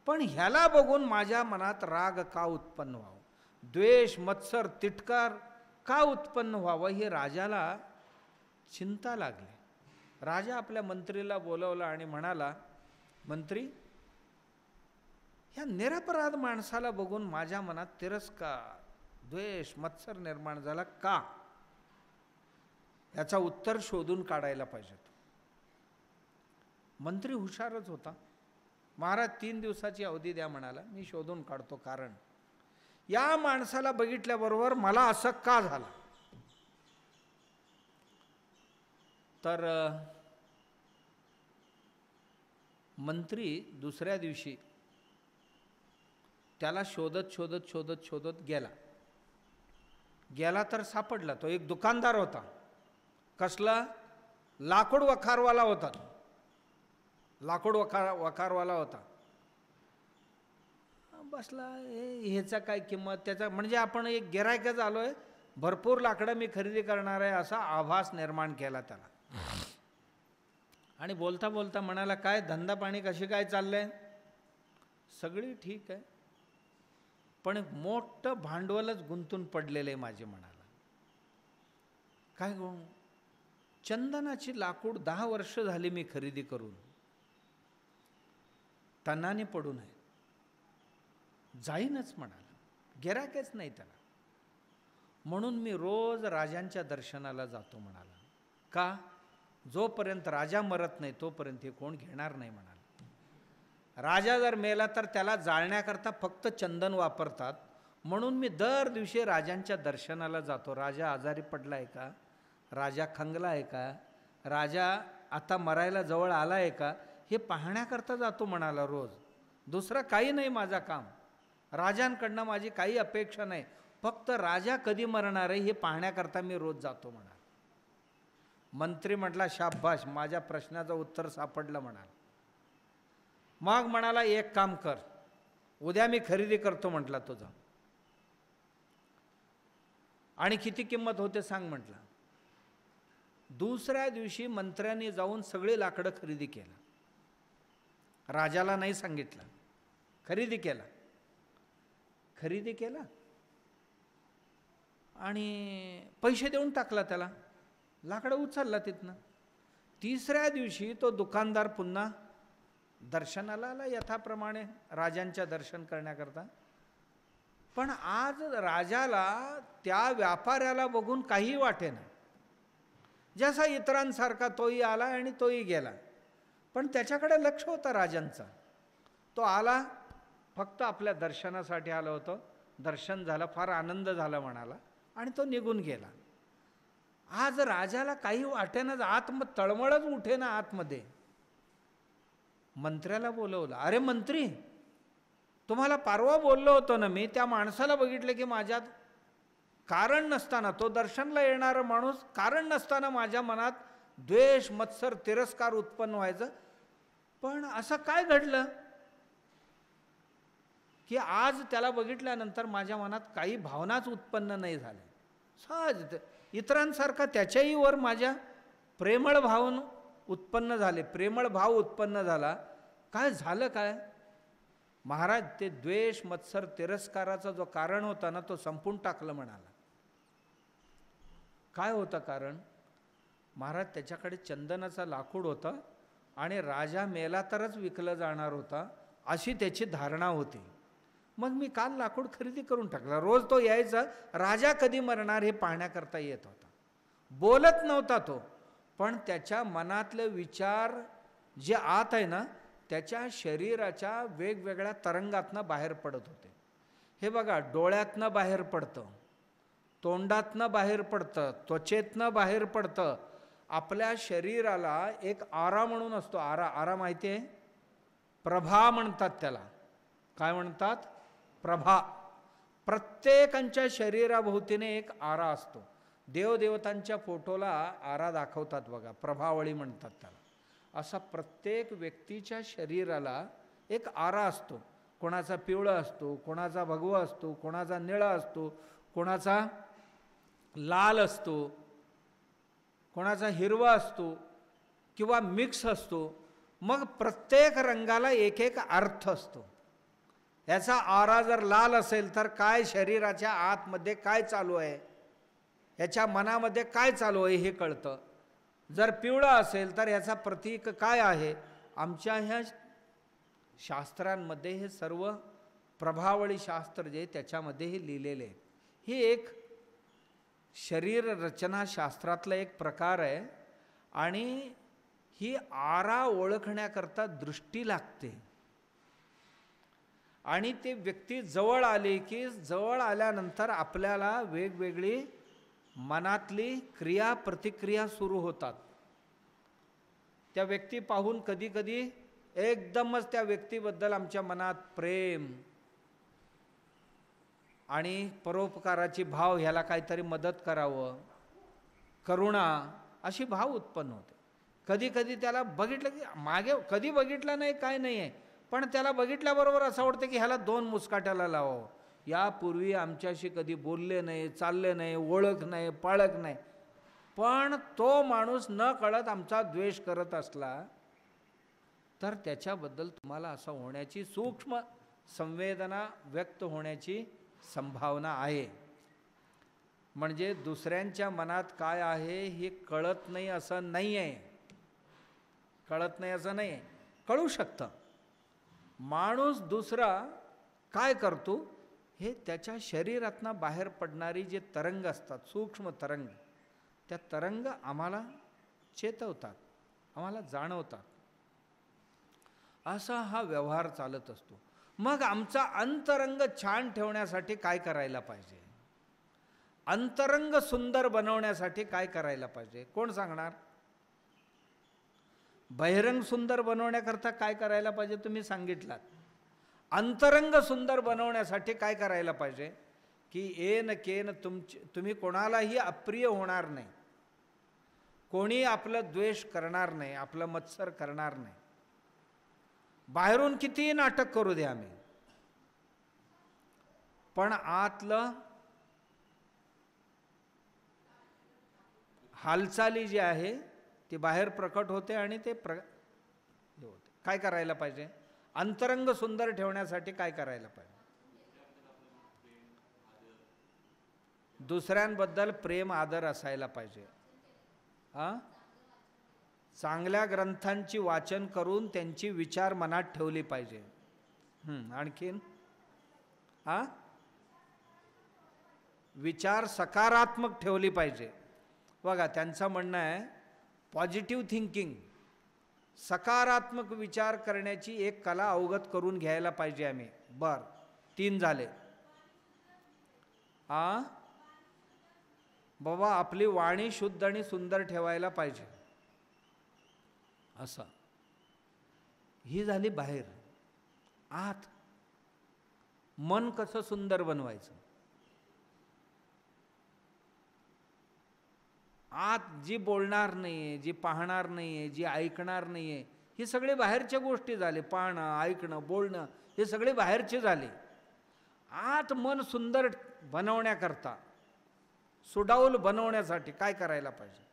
पण ह्याला बघून माझ्या मनात राग का उत्पन्न व्हावं, द्वेष, मत्सर, तिटकार का उत्पन्न व्हावं, हे राजाला चिंता लागली. राजा आपल्या मंत्रीला बोलवला आणि म्हणाला, मंत्री, ह्या निरपराध माणसाला बघून माझ्या मनात तिरस्कार, द्वेष, मत्सर निर्माण झाला का? याचा उत्तर शोधून काढायला पाहिजे. मंत्री हुशारच होता. महाराज 3 दिवसाची अवधी द्या म्हणाला, मी शोधून काढतो कारण. या माणसाला बघितल्याबरोबर मला असं का झालं? तर मंत्री दुसऱ्या दिवशी त्याला शोधत शोधत शोधत शोधत गेला तर सापडला. तो एक दुकानदार होता. कसला? लाकूड वखारवाला होता, लाकूड वखारवाला होता. बसला, ह्याचा काय किंमत, त्याचा म्हणजे आपण एक गिऱ्हाईकच आलोय, भरपूर लाकडं मी खरेदी करणार आहे असा आभास निर्माण केला त्याला. आणि बोलता बोलता म्हणाला, काय धंदा पाणी कशी काय चाललंय? सगळी ठीक आहे, पण एक मोठं भांडवलच गुंतून पडलेलं आहे माझे. म्हणाला, काय गो? चंदनाची लाकूड 10 वर्ष झाली मी खरेदी करून, तणाने पडू नये, जाईनच. म्हणाला, गिऱ्हाईकच नाही त्याला, म्हणून मी रोज राजांच्या दर्शनाला जातो. म्हणाला, का? जोपर्यंत राजा मरत नाही तोपर्यंत हे कोण घेणार नाही. म्हणाला, राजा जर मेला तर त्याला जाळण्याकरता फक्त चंदन वापरतात, म्हणून मी दर दिवशी राजांच्या दर्शनाला जातो. राजा आजारी पडला आहे का? राजा खंगला आहे का? राजा आता मरायला जवळ आला आहे का? हे पाहण्याकरता जातो. म्हणाला, रोज. दुसरं काही नाही माझं काम, राजांकडनं माझी काही अपेक्षा नाही, फक्त राजा कधी मरणार आहे हे पाहण्याकरता मी रोज जातो. म्हणाला. मंत्री म्हटला, शाबाश, माझ्या प्रश्नाचं उत्तर सापडलं. म्हणाला, मग म्हणाला, एक काम कर, उद्या मी खरेदी करतो म्हटला तुझं, आणि किती किंमत होते सांग म्हटलं. दुसऱ्या दिवशी मंत्र्यांनी जाऊन सगळे लाकडं खरेदी केलं, राजाला नाही सांगितलं, खरेदी केला. खरेदी केला आणि पैसे देऊन टाकला त्याला, लाकडं उचलला तिथनं. तिसऱ्या दिवशी तो दुकानदार पुन्हा दर्शनाला आला, यथाप्रमाणे राजांच्या दर्शन करण्याकरता. पण आज राजाला त्या व्यापाऱ्याला बघून काही वाटेना, जसा इतरांसारखा तोही आला आणि तोही गेला, पण त्याच्याकडे लक्ष होतं राजांचं. तो आला, फक्त आपल्या दर्शनासाठी आलं होतं, दर्शन झालं, फार आनंद झाला म्हणाला, आणि तो निघून गेला. आज राजाला काही वाटेनाच, तळमळच उठेना आतमध्ये. मंत्र्याला बोलवलं, अरे मंत्री, तुम्हाला परवा बोललो होतो ना मी, त्या माणसाला बघितलं की माझ्यात कारण नसताना, तो दर्शनला येणारा माणूस कारण नसताना माझ्या मनात द्वेष, मत्सर, तिरस्कार उत्पन्न व्हायचं, पण असं काय घडलं की आज त्याला बघितल्यानंतर माझ्या मनात काही भावनाच उत्पन्न नाही झाल्या. सहज इतरांसारखा त्याच्याही वर माझ्या प्रेमळ भाव उत्पन्न झाले, प्रेमळ भाव उत्पन्न झाला. काय झालं काय? महाराज, ते द्वेष, मत्सर, तिरस्काराचा जो कारण होता ना, तो संपून टाकलं. म्हणाला, काय होतं कारण? महाराज, त्याच्याकडे चंदनाचा लाकूड होता आणि राजा मेला तरच विकलं जाणार होता अशी त्याची धारणा होती. मग मी काल लाकूड खरेदी करून टाकला. रोज तो यायचा, राजा कधी मरणार हे पाहण्याकरता येत होता. बोलत नव्हता तो, पण त्याच्या मनातले विचार जे आत आहे ना, त्याच्या शरीराच्या वेगवेगळ्या तरंगातनं बाहेर पडत होते. हे बघा, डोळ्यातनं बाहेर पडतं, तोंडातनं बाहेर पडतं, त्वचेतनं बाहेर पडतं. आपल्या शरीराला एक आरा म्हणून असतो. आरा माहिती आहे? प्रभा म्हणतात त्याला. काय म्हणतात? प्रभा. प्रत्येकांच्या शरीराभोवतीने एक आरा असतो. देवदेवतांच्या फोटोला आरा दाखवतात बघा, प्रभावळी म्हणतात त्याला. असा प्रत्येक व्यक्तीच्या शरीराला एक आरा असतो. कोणाचा पिवळा असतो, कोणाचा भगवा असतो, कोणाचा निळा असतो, कोणाचा लाल असतो, कोणाचा हिरवा असतो किंवा मिक्स असतो. मग प्रत्येक रंगाला एक एक अर्थ असतो. याचा आरा जर लाल असेल तर काय शरीराच्या आतमध्ये काय चालू आहे, याच्या मनामध्ये काय चालू आहे हे कळतं. जर पिवळा असेल तर याचा प्रतीक काय आहे. आमच्या ह्या शास्त्रांमध्ये हे सर्व प्रभावळी शास्त्र जे त्याच्यामध्ये हे लिहिलेले आहे. ही एक शरीर रचना शास्त्रातला एक प्रकार आहे आणि ही आरा ओळखण्याकरता दृष्टी लागते. आणि ते व्यक्ती जवळ आले की जवळ आल्यानंतर आपल्याला वेगवेगळी मनातली क्रिया प्रतिक्रिया सुरू होतात. त्या व्यक्ती पाहून कधी कधी एकदमच त्या व्यक्तीबद्दल आमच्या मनात प्रेम आणि परोपकाराची भाव, ह्याला काहीतरी मदत करावं, करुणा, अशी भाव उत्पन्न होते. कधी कधी त्याला बघितलं की मागे कधी बघितलं नाही काय नाही आहे, पण त्याला बघितल्याबरोबर असं वाटतं की ह्याला 2 मुस्काट्याला लावावं. यापूर्वी आमच्याशी कधी बोलले नाही, चालले नाही, ओळख नाही, पाळख नाही, पण तो माणूस न कळत आमचा द्वेष करत असला तर त्याच्याबद्दल तुम्हाला असं होण्याची सूक्ष्म संवेदना व्यक्त होण्याची संभावना आहे. म्हणजे दुसऱ्यांच्या मनात काय आहे हे कळत नाही असं नाही आहे, कळत नाही असं नाही आहे, कळू शकतं. माणूस दुसरा काय करतो हे त्याच्या शरीरातनं बाहेर पडणारी जे तरंग असतात, सूक्ष्म तरंग, त्या तरंग आम्हाला चेतवतात, आम्हाला जाणवतात. असा हा व्यवहार चालत असतो. मग आमचा अंतरंग छान ठेवण्यासाठी काय करायला पाहिजे, अंतरंग सुंदर बनवण्यासाठी काय करायला पाहिजे, कोण सांगणार? बहिरंग सुंदर बनवण्याकरता काय करायला पाहिजे तुम्ही सांगितलात. अंतरंग सुंदर बनवण्यासाठी काय करायला पाहिजे की एन केन तुम्ही कोणालाही अप्रिय होणार नाही, कोणी आपलं द्वेष करणार नाही, आपलं मत्सर करणार नाही. बाहेरून कितीही नाटक करू दे आम्ही, पण आतलं हालचाली जी आहे ती बाहेर प्रकट होते आणि ते होते. काय करायला पाहिजे? अंतरंग सुंदर ठेवण्यासाठी काय करायला पाहिजे? दुसऱ्यांबद्दल प्रेम आदर असायला पाहिजे. चांगल्या ग्रंथांची वाचन करून त्यांची विचार मनात ठेवली पाहिजे. आणखीन विचार सकारात्मक ठेवली पाहिजे. बघा त्यांचं म्हणणं आहे पॉझिटिव्ह थिंकिंग, सकारात्मक विचार करण्याची एक कला अवगत करून घ्यायला पाहिजे आम्ही. 3 झाले. बाबा आपली वाणी शुद्ध आणि सुंदर ठेवायला पाहिजे. असं ही झाली बाहेर. आत मन कसं सुंदर बनवायचं? आत जी बोलणार नाहीये, जी पाहणार नाहीये, जी ऐकणार नाहीये, ही सगळे बाहेरच्या गोष्टी झाले. पाहणं, ऐकणं, बोलणं हे सगळे बाहेरचे झाले. आत मन सुंदर बनवण्याकरता, सुडाऊल बनवण्यासाठी काय करायला पाहिजे?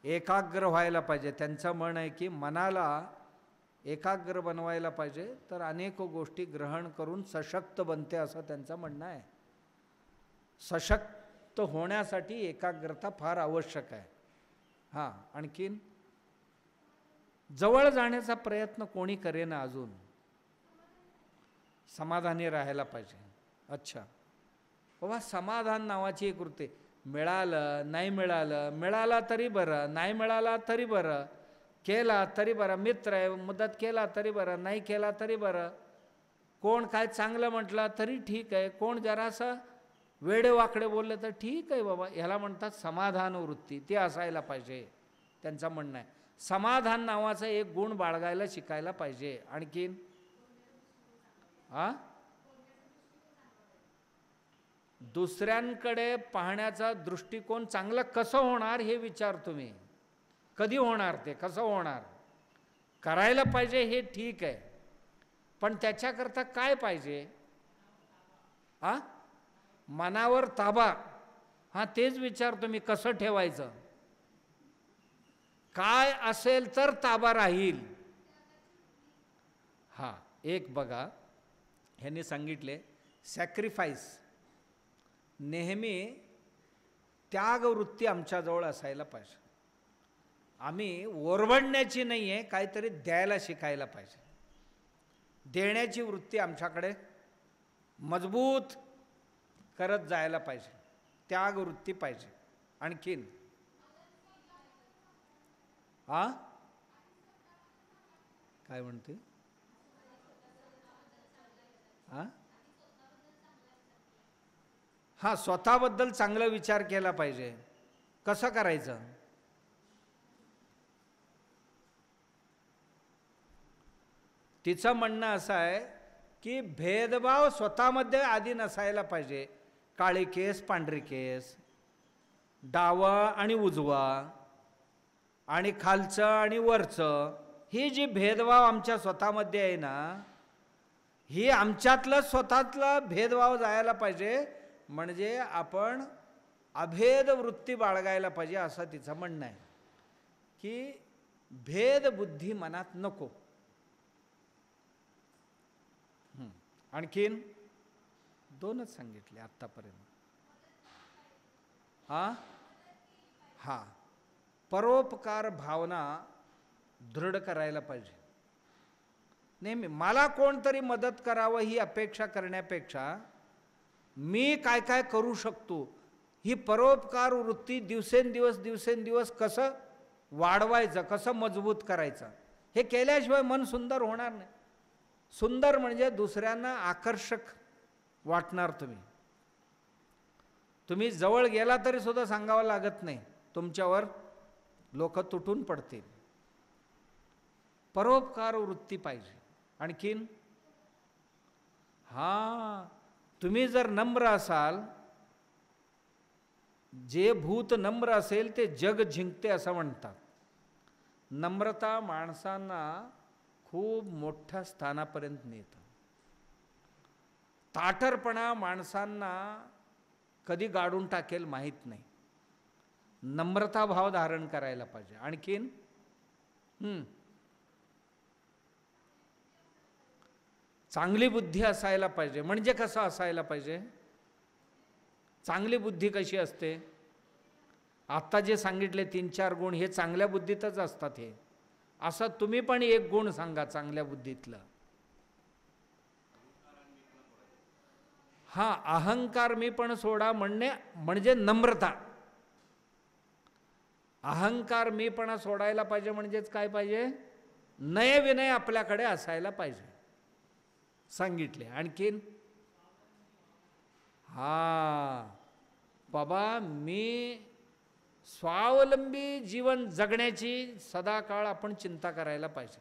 एकाग्र व्हायला पाहिजे. त्यांचं म्हण आहे की मनाला एकाग्र बनवायला पाहिजे तर अनेक गोष्टी ग्रहण करून सशक्त बनते, असं त्यांचं म्हणणं आहे. सशक्त होण्यासाठी एकाग्रता फार आवश्यक आहे. आणखीन जवळ जाण्याचा प्रयत्न कोणी करेना अजून. समाधानी राहायला पाहिजे. अच्छा बाबा, समाधान नावाची एक वृत्ती. मिळालं नाही मिळालं, मिळाला तरी बरं, नाही मिळाला तरी बरं, केला तरी बरं, मित्र आहे मदत केला तरी बरं, नाही केला तरी बरं, कोण काय चांगलं म्हटलं तरी ठीक आहे, कोण जरासं वेडेवाकडे बोलले तर ठीक आहे बाबा. ह्याला म्हणतात समाधान वृत्ती. ती असायला पाहिजे. त्यांचं म्हणणं आहे समाधान नावाचा एक गुण बाळगायला शिकायला पाहिजे. आणखीन दुसऱ्यांकडे पाहण्याचा दृष्टिकोन चांगलं कसं होणार हे विचार तुम्ही. कधी होणार ते, कसं होणार? करायला पाहिजे हे ठीक आहे, पण त्याच्याकरता काय पाहिजे? मनावर ताबा. तेच विचार तुम्ही कसं ठेवायचं? काय असेल तर ताबा राहील. एक बघा ह्यांनी सांगितले सॅक्रिफाईस. नेहमी त्यागवृत्ती आमच्याजवळ असायला पाहिजे. आम्ही ओरबडण्याची नाही आहे, काहीतरी द्यायला शिकायला पाहिजे. देण्याची वृत्ती आमच्याकडे मजबूत करत जायला पाहिजे. त्यागवृत्ती पाहिजे. आणखीन काय म्हणते? स्वतःबद्दल चांगला विचार केला पाहिजे. कसं करायचं? तिचं म्हणणं असं आहे की भेदभाव स्वतःमध्ये आधी नसायला पाहिजे. काळे केस पांढरे केस, डावा आणि उजवा, आणि खालचं आणि वरचं, ही जी भेदभाव आमच्या स्वतःमध्ये आहे ना, ही आमच्यातलं स्वतःतला भेदभाव जायला पाहिजे, म्हणजे आपण अभेद वृत्ती बाळगायला पाहिजे, असं तिचं म्हणणं आहे. की भेदबुद्धी मनात नको. आणखीन 2च सांगितले आत्तापर्यंत. हा परोपकार भावना दृढ करायला पाहिजे. नेहमी मला कोणतरी मदत करावं ही अपेक्षा करण्यापेक्षा मी काय काय करू शकतो, ही परोपकार वृत्ती दिवसेंदिवस कसं वाढवायचं, कसं मजबूत करायचं, हे केल्याशिवाय मन सुंदर होणार नाही. सुंदर म्हणजे दुसऱ्यांना आकर्षक वाटणार. तुम्ही जवळ गेला तरी सुद्धा सांगावं लागत नाही, तुमच्यावर लोक तुटून पडतील. परोपकार वृत्ती पाहिजे. आणखीन तुम्ही जर नम्र असाल, जे भूत नम्र असेल ते जग जिंकते असं म्हणतात. नम्रता माणसांना खूप मोठ्या स्थानापर्यंत नेतं. ताठरपणा माणसांना कधी गाडून टाकेल माहीत नाही. नम्रता भाव धारण करायला पाहिजे. आणखीन चांगली बुद्धी असायला पाहिजे. म्हणजे कसं असायला पाहिजे? चांगली बुद्धी कशी असते? आत्ता जे सांगितले 3-4 गुण हे चांगल्या बुद्धीतच असतात. हे असं तुम्ही पण एक गुण सांगा चांगल्या बुद्धीतलं. अहंकार मी पण सोडा म्हणणे म्हणजे नम्रता. अहंकार मी पण सोडायला पाहिजे म्हणजेच काय पाहिजे? नय विनय आपल्याकडे असायला पाहिजे सांगितले. आणखीन बाबा मी स्वावलंबी जीवन जगण्याची सदाकाळ आपण चिंता करायला पाहिजे.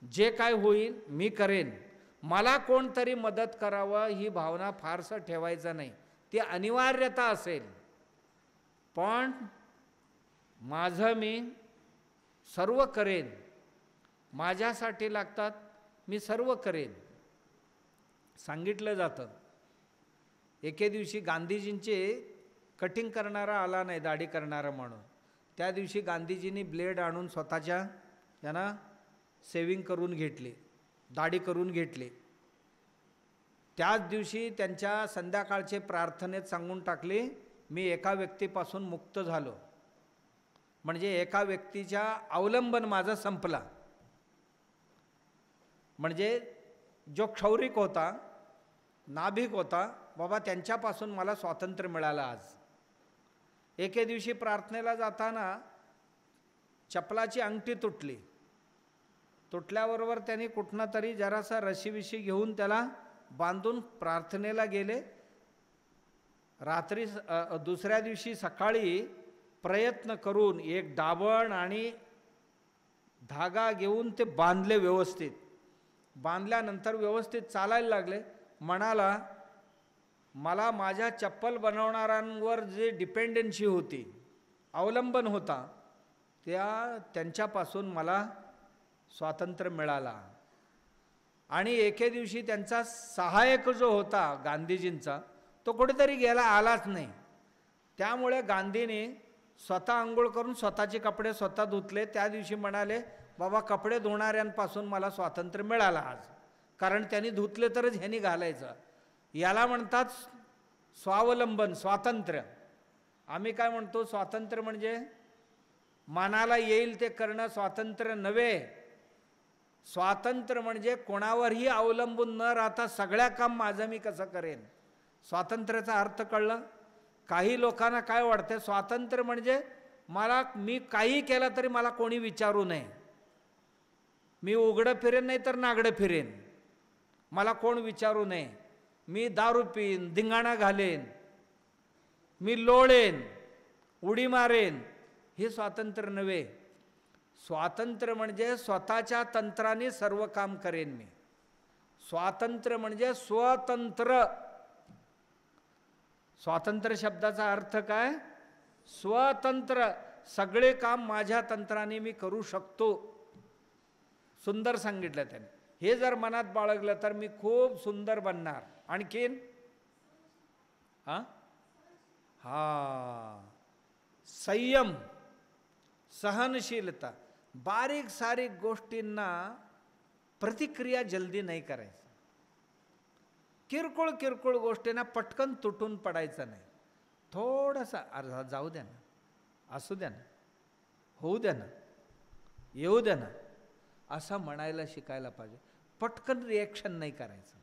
जे काय होईल मी करेन, मला कोणतरी मदत करावं ही भावना फारसं ठेवायचं नाही. ती अनिवार्यता असेल, पण माझं मी सर्व करेन, माझ्यासाठी लागतात मी सर्व करेन सांगितलं जातं. एके दिवशी गांधीजींचे कटिंग करणारा आला नाही, दाढी करणारा म्हणून. त्या दिवशी गांधीजींनी ब्लेड आणून स्वतःच्या यांना सेविंग करून घेतली, दाढी करून घेतली. त्याच दिवशी त्यांच्या संध्याकाळचे प्रार्थनेत सांगून टाकले, मी एका व्यक्तीपासून मुक्त झालो. म्हणजे एका व्यक्तीच्या अवलंबन माझा संपला. म्हणजे जो क्षौरिक होता, नाभिक होता, बाबा त्यांच्यापासून मला स्वातंत्र्य मिळालं आज. एके दिवशी प्रार्थनेला जाताना चपलाची अंगठी तुटली. तुटल्याबरोबर त्यांनी कुठनं तरी जरासा रशीविशी घेऊन त्याला बांधून प्रार्थनेला गेले. रात्री दुसऱ्या दिवशी सकाळी प्रयत्न करून एक दाबण आणि धागा घेऊन ते बांधले व्यवस्थित. बांधल्यानंतर व्यवस्थित चालायला लागले. म्हणाला, मला माझ्या चप्पल बनवणाऱ्यांवर जे डिपेंडन्सी होती, अवलंबन होता, त्यांच्यापासून मला स्वातंत्र्य मिळाला. आणि एके दिवशी त्यांचा सहाय्यक जो होता गांधीजींचा, तो कुठेतरी गेला, आलाच नाही. त्यामुळे गांधीने स्वतः आंघोळ करून स्वतःचे कपडे स्वतः धुतले. त्या दिवशी म्हणाले, बाबा कपडे धुणाऱ्यांपासून मला स्वातंत्र्य मिळालं आज, कारण त्यांनी धुतले तरच ह्यांनी घालायचं. याला म्हणतात स्वावलंबन, स्वातंत्र्य. आम्ही काय म्हणतो, स्वातंत्र्य म्हणजे मनाला येईल ते करणं स्वातंत्र्य नव्हे. स्वातंत्र्य म्हणजे कोणावरही अवलंबून न राहता सगळ्या काम माझं मी कसं करेन. स्वातंत्र्याचा अर्थ कळलं? काही लोकांना काय वाटतं, स्वातंत्र्य म्हणजे मी काही केलं तरी मला कोणी विचारू नये, मी उघडं फिरेन नाही तर नागडं फिरेन, मला कोण विचारू नये, मी दारू पिईन, धिंगाणा घालेन, मी लोळेन, उडी मारेन. हे स्वातंत्र्य नव्हे. स्वातंत्र्य म्हणजे स्वतःच्या तंत्राने सर्व काम करेन मी. स्वातंत्र्य म्हणजे स्वतंत्र. स्वातंत्र्य शब्दाचा अर्थ काय? स्वतंत्र. सगळे काम माझ्या तंत्राने मी करू शकतो. सुंदर सांगितलं त्याने. हे जर मनात बाळगलं तर मी खूप सुंदर बनणार. आणखीन हा संयम, सहनशीलता, बारीक सारीक गोष्टींना प्रतिक्रिया जल्दी नाही करायचं. किरकोळ किरकोळ गोष्टींना पटकन तुटून पडायचं नाही. थोडासा अर्धा जाऊ द्या ना, असू द्या ना, होऊ द्या ना, येऊ द्या ना, असं म्हणायला शिकायला पाहिजे. पटकन रिॲक्शन नाही करायचं,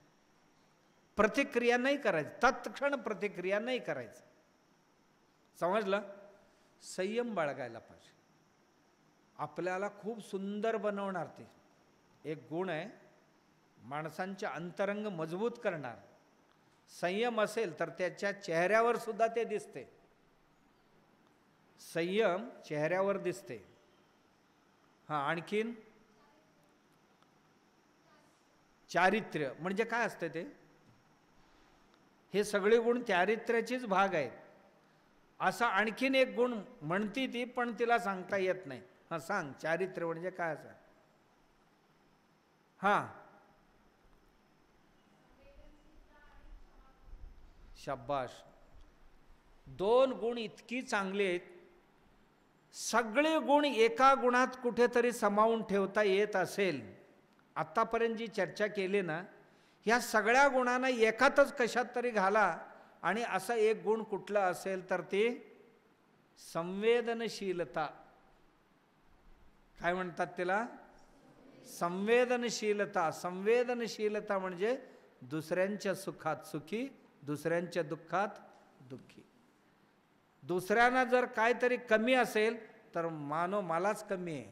प्रतिक्रिया नाही करायचं, तत्क्षण प्रतिक्रिया नाही करायचं. समजलं? संयम बाळगायला पाहिजे. आपल्याला खूप सुंदर बनवणार ते एक गुण आहे, माणसांचे अंतरंग मजबूत करणार. संयम असेल तर त्याच्या चेहऱ्यावर सुद्धा ते दिसते. संयम चेहऱ्यावर दिसते. आणखीन चारित्र्य म्हणजे काय असते ते? हे सगळे गुण चारित्र्याचीच भाग आहेत. असा आणखीन एक गुण म्हणती ती, पण तिला सांगता येत नाही. सांग, चारित्र्य म्हणजे काय असं? शाबाश. 2 गुण इतकी चांगले आहेत. सगळे गुण एका गुणात कुठेतरी समावून ठेवता येत असेल, आत्तापर्यंत जी चर्चा केली ना, ह्या सगळ्या गुणांना एकातच कशात तरी घाला आणि असा एक गुण कुठला असेल तर ते संवेदनशीलता. काय म्हणतात त्याला? संवेदनशीलता. संवेदनशीलता म्हणजे दुसऱ्यांच्या सुखात सुखी, दुसऱ्यांच्या दुःखात दुःखी. दुसऱ्यांना जर काहीतरी कमी असेल तर मानो मलाच कमी आहे.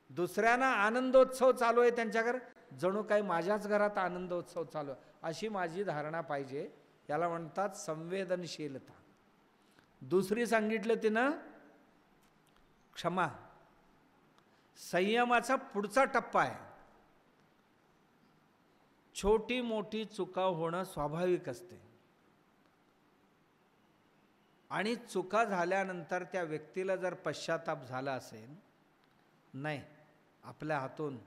दुसऱ्यांना आनंदोत्सव चालू आहे त्यांच्याकडे, जणू काही माझ्याच घरात आनंदोत्सव चालू आहे, अशी माझी धारणा पाहिजे. याला म्हणतात संवेदनशीलता. दुसरी सांगितलं तिनं क्षमा. संयमाचा पुढचा टप्पा आहे. छोटी मोठी चुका होणं स्वाभाविक असते आणि चुका झाल्यानंतर त्या व्यक्तीला जर पश्चाताप झाला असेल, नाही आपल्या हातून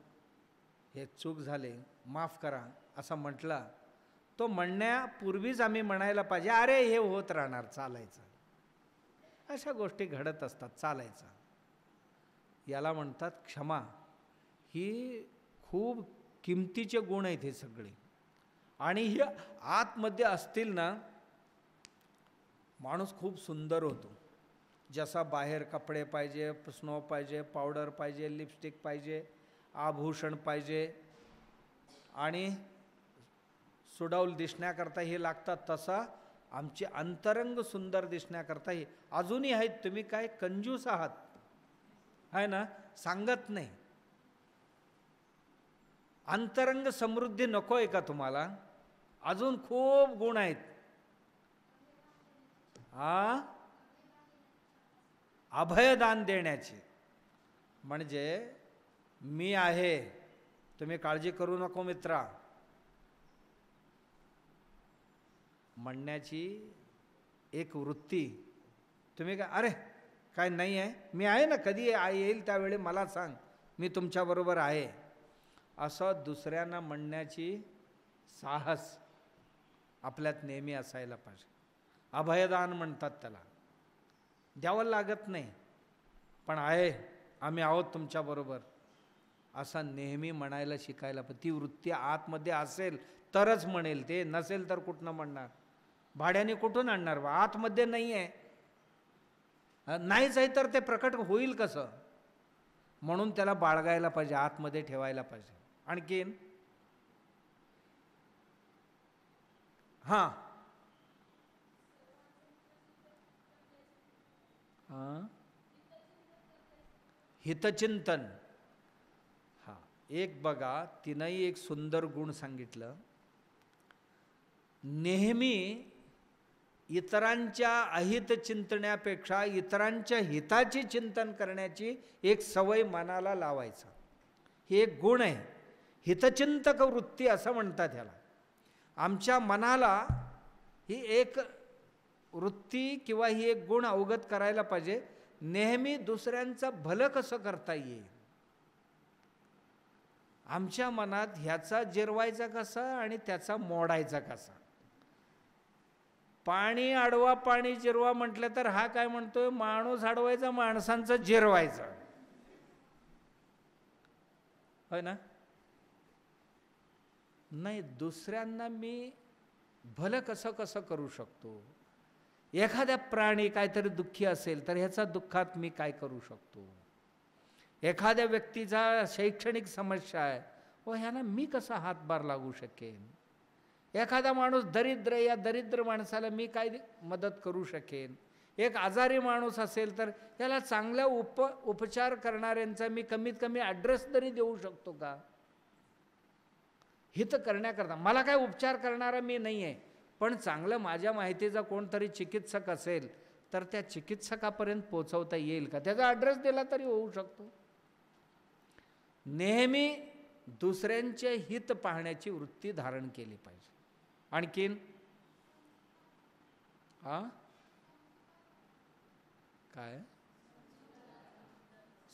हे चूक झाले, माफ करा असं म्हटलं, तो म्हणण्यापूर्वीच आम्ही म्हणायला पाहिजे, अरे हे होत राहणार, चालायचं. अशा गोष्टी घडत असतात, चालायचं. याला म्हणतात क्षमा. ही खूप किमतीचे गुण आहेत हे सगळे. आणि हे आतमध्ये असतील ना, माणूस खूप सुंदर होतो. जसा बाहेर कपडे पाहिजे, स्नो पाहिजे, पावडर पाहिजे, लिपस्टिक पाहिजे, आभूषण पाहिजे आणि सुडौल दिसण्याकरता हे लागतात, तसा आमचे अंतरंग सुंदर दिसण्याकरता हे अजूनही आहेत. तुम्ही काय कंजूस आहात आहे ना, सांगत नाही. अंतरंग समृद्धी नको आहे का तुम्हाला? अजून खूप गुण आहेत. अभयदान देण्याचे म्हणजे मी आहे, तुम्ही काळजी करू नको मित्रा, म्हणण्याची एक वृत्ती. तुम्ही काय, अरे काय नाही आहे, मी आहे ना, कधी येईल त्यावेळी मला सांग, मी तुमच्याबरोबर आहे, असं दुसऱ्यांना म्हणण्याची साहस आपल्यात नेहमी असायला पाहिजे. अभयदान म्हणतात त्याला. द्यावं लागत नाही, पण आहे, आम्ही आहोत तुमच्याबरोबर, असं नेहमी म्हणायला शिकायला पाहिजे. ती वृत्ती आतमध्ये असेल तरच म्हणेल ते, नसेल तर कुठनं म्हणणार? भाड्याने कुठून आणणार? आतमध्ये नाही आहे, नाहीच आहे तर ते प्रकट होईल कसं? म्हणून त्याला बाळगायला पाहिजे, आतमध्ये ठेवायला पाहिजे. आणखीन हितचिंतन. एक बघा, तिनंही एक सुंदर गुण सांगितलं. नेहमी इतरांच्या अहित चिंतण्यापेक्षा इतरांच्या हिताची चिंतन करण्याची एक सवय मनाला लावायचा. हे एक गुण आहे, हितचिंतक वृत्ती असं म्हणतात ह्याला. आमच्या मनाला ही एक वृत्ती किंवा ही एक गुण अवगत करायला पाहिजे, नेहमी दुसऱ्यांचं भलं कसं करता येईल. आमच्या मनात ह्याचा जिरवायचा कसा आणि त्याचा मोडायचा कसा. पाणी अडवा पाणी जिरवा म्हटलं तर हा काय म्हणतोय, माणूस अडवायचा माणसांचं जिरवायचं, होय ना. नाही, दुसऱ्यांना मी भलं कसं कसं करू शकतो. एखाद्या प्राणी काहीतरी दुःखी असेल तर ह्याचा दुःखात मी काय करू शकतो. एखाद्या व्यक्तीचा शैक्षणिक समस्या आहे, व ह्यानं मी कसा हातभार लागू शकेन. एखादा माणूस दरिद्र, या दरिद्र माणसाला मी काय मदत करू शकेन. एक आजारी माणूस असेल तर याला चांगला उपचार करणाऱ्यांचा मी कमीत कमी ॲड्रेस तरी देऊ शकतो का. हित करण्याकरता मला काय उपचार करणारा मी नाही आहे, पण चांगलं माझ्या माहितीचा कोणतरी चिकित्सक असेल तर त्या चिकित्सकापर्यंत पोहोचवता येईल का, त्याचा ॲड्रेस दिला तरी होऊ शकतो. नेहमी दुसऱ्यांचे हित पाहण्याची वृत्ती धारण केली पाहिजे. आणखीन काय,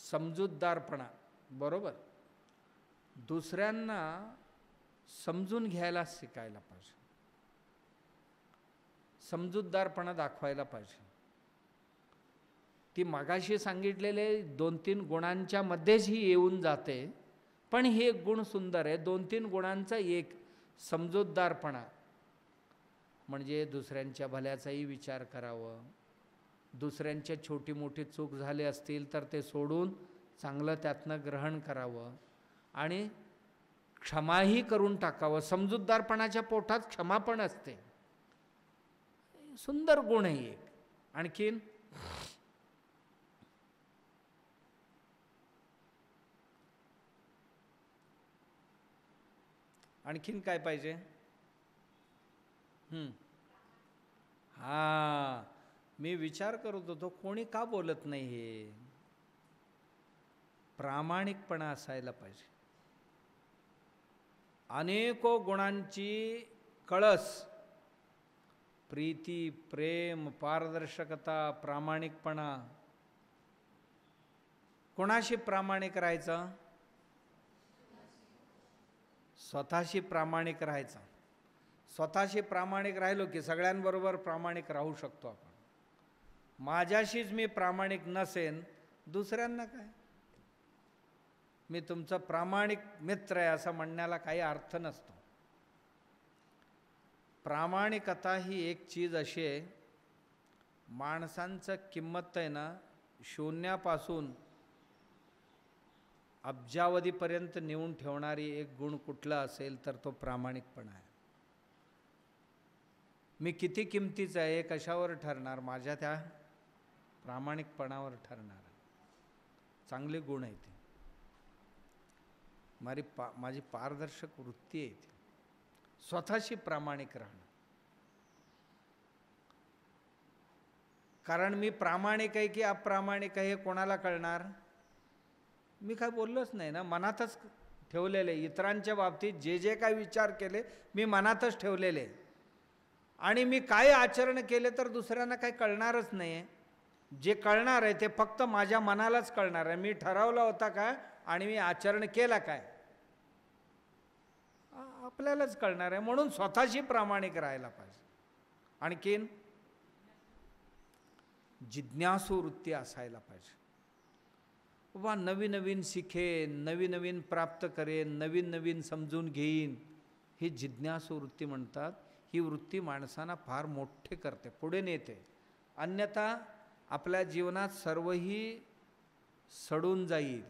समजूतदारपणा. बरोबर, दुसऱ्यांना समजून घ्यायला शिकायला पाहिजे, समजूतदारपणा दाखवायला पाहिजे. ती मगाशी सांगितलेले 2-3 गुणांच्या मध्येच ही येऊन जाते, पण हे गुण सुंदर आहे. 2-3 गुणांचा एक समजूतदारपणा, म्हणजे दुसऱ्यांच्या भल्याचाही विचार करावं. दुसऱ्यांच्या छोटी मोठी चूक झाली असतील तर ते सोडून चांगलं त्यातनं ग्रहण करावं आणि क्षमाही करून टाकावं. समजूतदारपणाच्या पोटात क्षमा पण असते. सुंदर गुण आहे एक. आणखीन आणखीन काय पाहिजे. हां, मी विचार करत होतो कोणी का बोलत नाही. हे प्रामाणिकपणा असायला पाहिजे. अनेको गुणांची कळस, प्रीती, प्रेम, पारदर्शकता, प्रामाणिकपणा. कोणाशी प्रामाणिक राहायचं, स्वतःशी प्रामाणिक राहायचं. स्वतःशी प्रामाणिक राहिलो की सगळ्यांबरोबर प्रामाणिक राहू शकतो आपण. माझ्याशीच मी प्रामाणिक नसेन, दुसऱ्यांना काय. मी तुमचा प्रामाणिक मित्र आहे असं म्हणण्याला काही अर्थ नसतो. प्रामाणिकता ही एक चीज अशी आहे, माणसांचं किंमत आहे ना, शून्यापासून अब्जावधीपर्यंत नेऊन ठेवणारी एक गुण कुठला असेल तर तो प्रामाणिकपणा आहे. मी किती किमतीचा आहे कशावर ठरणार, माझ्या त्या प्रामाणिकपणावर ठरणार. चांगले गुण आहे ते. माझी पारदर्शक वृत्ती आहे ती. स्वतःशी प्रामाणिक राहणं. कारण मी प्रामाणिक आहे की अप्रामाणिक आहे हे कोणाला कळणार. मी काय बोललोच नाही ना, मनातच ठेवलेले. इतरांच्या बाबतीत जे जे काय विचार केले मी मनातच ठेवलेले, आणि मी काय आचरण केले तर दुसऱ्यांना काही कळणारच नाही आहे. जे कळणार आहे ते फक्त माझ्या मनालाच कळणार आहे. मी ठरवला होता काय आणि मी आचरण केला काय आपल्यालाच कळणार आहे. म्हणून स्वतःशी प्रामाणिक राहायला पाहिजे. आणखीन जिज्ञासू वृत्ती असायला पाहिजे. बाबा नवीन नवीन शिकेन, नवीन नवीन प्राप्त करेन, नवीन नवीन समजून घेईन, ही जिज्ञासू वृत्ती म्हणतात. ही वृत्ती माणसांना फार मोठे करते, पुढे नेते. अन्यथा आपल्या जीवनात सर्वही सडून जाईल,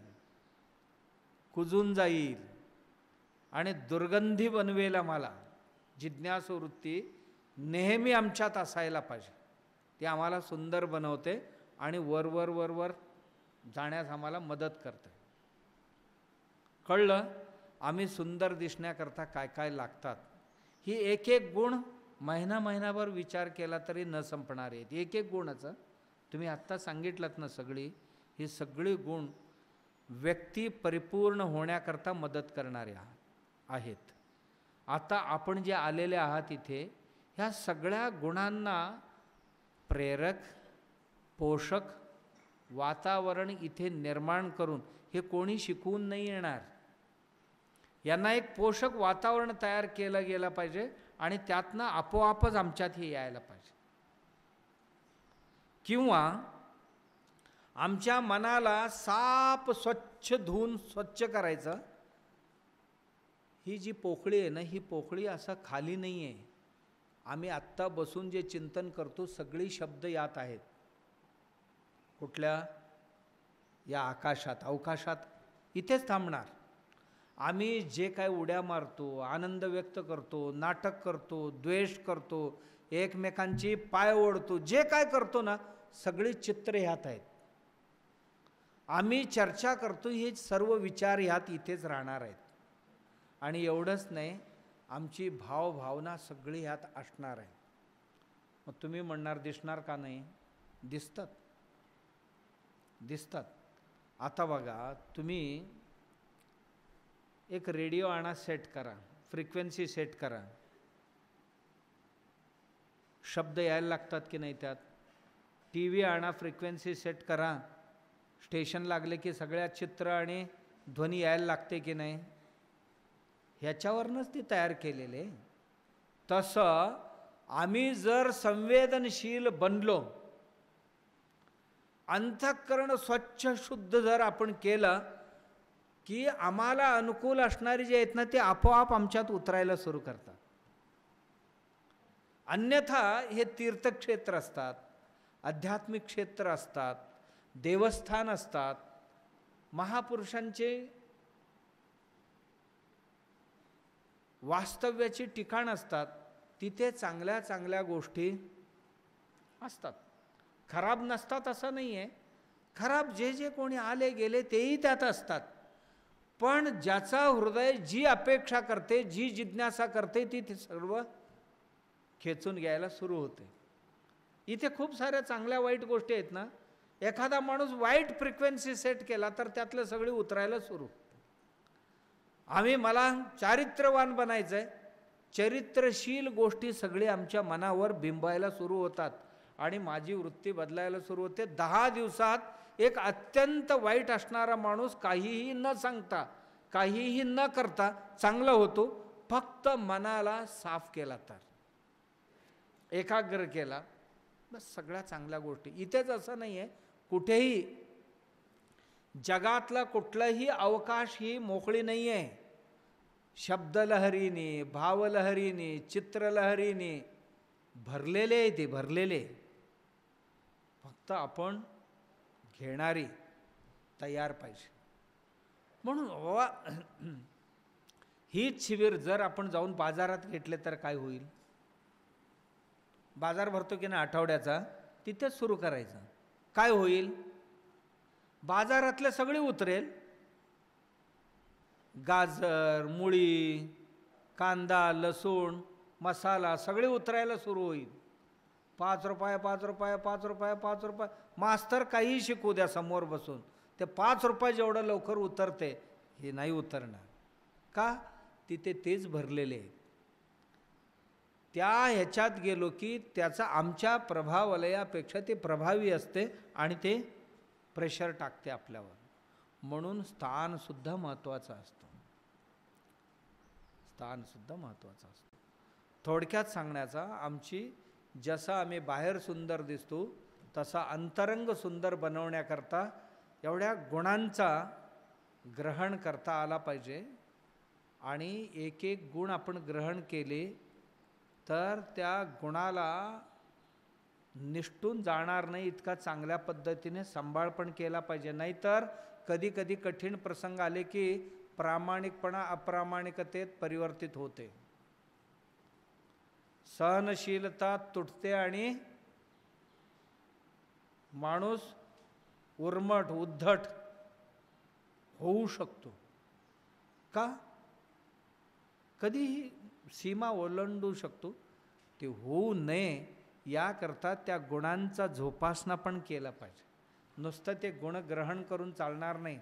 कुजून जाईल आणि दुर्गंधी बनवेल आम्हाला. जिज्ञासू वृत्ती नेहमी आमच्यात असायला पाहिजे. ती आम्हाला सुंदर बनवते आणि वरवर वरवर जाण्यास आम्हाला मदत करते. कळलं, आम्ही सुंदर दिसण्याकरता काय काय लागतात. ही एक एक गुण महिनाभर विचार केला तरी न संपणार आहेत. एक एक गुणाचं तुम्ही आत्ता सांगितलं ना, ही सगळी गुण व्यक्ती परिपूर्ण होण्याकरता मदत करणारे आहेत. आता आपण जे आलेले आहात इथे, ह्या सगळ्या गुणांना प्रेरक पोषक वातावरण इथे निर्माण करून, हे कोणी शिकवून नाही येणार, यांना एक पोषक वातावरण तयार केलं गेलं पाहिजे आणि त्यातनं आपोआपच आमच्यात हे यायला पाहिजे. किंवा आमच्या मनाला साफ स्वच्छ धुवून स्वच्छ करायचं. ही जी पोकळी आहे ना, ही पोकळी असं खाली नाही आहे. आम्ही आत्ता बसून जे चिंतन करतो सगळी शब्द यात आहेत. कुठल्या? या आकाशात, अवकाशात इथेच थांबणार. आम्ही जे काय उड्या मारतो, आनंद व्यक्त करतो, नाटक करतो, द्वेष करतो, एकमेकांची पाय ओढतो, जे काय करतो ना, सगळी चित्र ह्यात आहेत. आम्ही चर्चा करतो, हे सर्व विचार ह्यात इथेच राहणार आहेत. आणि एवढंच नाही, आमची भावभावना सगळी ह्यात असणार आहे. मग तुम्ही म्हणणार दिसणार का नाही? दिसतात, दिसतात. आता बघा, तुम्ही एक रेडिओ आणा, सेट करा, फ्रिक्वेन्सी सेट करा, शब्द यायला लागतात की नाही त्यात? टी व्ही आणा, फ्रिक्वेन्सी सेट करा, स्टेशन लागले की सगळ्या चित्र आणि ध्वनी यायला लागते की नाही? ह्याच्यावरनंच ती तयार केलेले. तसं आम्ही जर संवेदनशील बनलो, अंतःकरण स्वच्छ शुद्ध जर आपण केलं, की आम्हाला अनुकूल असणारे जे आहेत ना, ते आपोआप आमच्यात उतरायला सुरू करतात. अन्यथा हे तीर्थक्षेत्र असतात, आध्यात्मिक क्षेत्र असतात, देवस्थान असतात, महापुरुषांचे वास्तव्याची ठिकाण असतात. तिथे चांगल्या चांगल्या गोष्टी असतात, खराब नसतात असं नाही आहे. खराब जे जे कोणी आले गेले तेही त्यात असतात. पण ज्याचा हृदय जी अपेक्षा करते, जी जिज्ञासा करते, ती सर्व खेचून घ्यायला सुरू होते. इथे खूप साऱ्या चांगल्या वाईट गोष्टी आहेत ना, एखादा माणूस वाईट फ्रिक्वेन्सी सेट केला तर त्यातलं सगळी उतरायला सुरू. मला चारित्र्यवान बनायचं आहे, चरित्रशील गोष्टी सगळे आमच्या मनावर बिंबायला सुरू होतात आणि माझी वृत्ती बदलायला सुरू होते. 10 दिवसात एक अत्यंत वाईट असणारा माणूस काहीही न सांगता, काहीही न करता चांगला होतो. फक्त मनाला साफ केला तर, एकाग्र केला, बस सगळ्या चांगल्या गोष्टी. इथेच असं नाही आहे, कुठेही जगातला कुठलाही अवकाश ही मोकळी नाही आहे. शब्दलहरीने, भावलहरीने, चित्रलहरीने भरलेले आहे ते, भरलेले. फक्त आपण घेणारी तयार पाहिजे. म्हणून हीच शिबिर जर आपण जाऊन बाजारात घेतले तर काय होईल? बाजार भरतो की नाही आठवड्याचा, तिथेच सुरू करायचं. काय होईल? बाजारातले सगळे उतरेल. गाजर, मुळी, कांदा, लसूण, मसाला सगळे उतरायला सुरू होईल. 5 रुपये, 5 रुपये, 5 रुपये, 5 रुपये. मास्तर काही शिकू द्या समोर बसून, ते 5 रुपये जेवढं लवकर उतरते हे नाही उतरणार. का? तिथे तेच भरलेले आहेत. त्या ह्याच्यात गेलो की त्याचा आमच्या प्रभावलयापेक्षा ते प्रभावी असते आणि ते प्रेशर टाकते आपल्यावर. म्हणून स्थानसुद्धा महत्त्वाचं असतं, स्थानसुद्धा महत्त्वाचं असतं. थोडक्यात सांगण्याचा, आमची जसं आम्ही बाहेर सुंदर दिसतो तसा अंतरंग सुंदर बनवण्याकरता एवढ्या गुणांचा ग्रहण करता आला पाहिजे. आणि एक एक गुण आपण ग्रहण केले तर त्या गुणाला निष्ठून जाणार नाही इतका चांगल्या पद्धतीने सांभाळ पण केला पाहिजे. नाहीतर कधी कधी कठीण प्रसंग आले की प्रामाणिकपणा अप्रामाणिकतेत परिवर्तित होते, सहनशीलता तुटते आणि माणूस उर्मट उद्धट होऊ शकतो. का? कधीही सीमा ओलांडू शकतो. ते होऊ नये याकरता त्या गुणांचा जोपासना पण केला पाहिजे. नुसतं ते गुण ग्रहण करून चालणार नाही.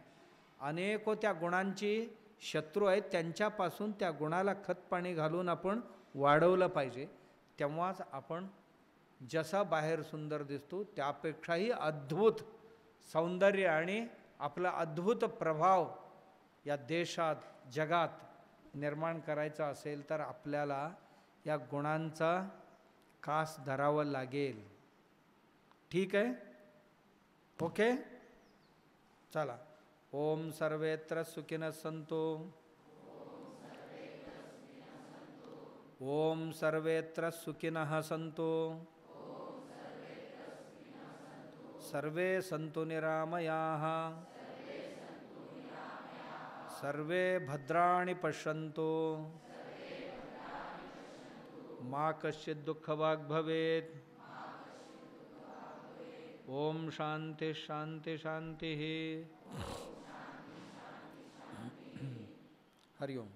अनेको त्या गुणांची शत्रू आहेत, त्यांच्यापासून त्या गुणाला खतपाणी घालून आपण वाढवलं पाहिजे. तेव्हाच आपण जसा बाहेर सुंदर दिसतो त्यापेक्षाही अद्भुत सौंदर्य आणि आपला अद्भुत प्रभाव या देशात जगात निर्माण करायचा असेल तर आपल्याला या गुणांचा कास धरावं लागेल. ठीक आहे? ओके, चला. ओम सर्वेत्र सुखिनः सन्तु. ओम सर्वेत्र सुखिनः सन्तु. सर्वे सन्तु निरामयाः. सर्वे भद्राणि पश्यन्तु. मा कश्चित् दुःखभाग् भवेत्. ओम शांति शांति शांति. हरि ओम.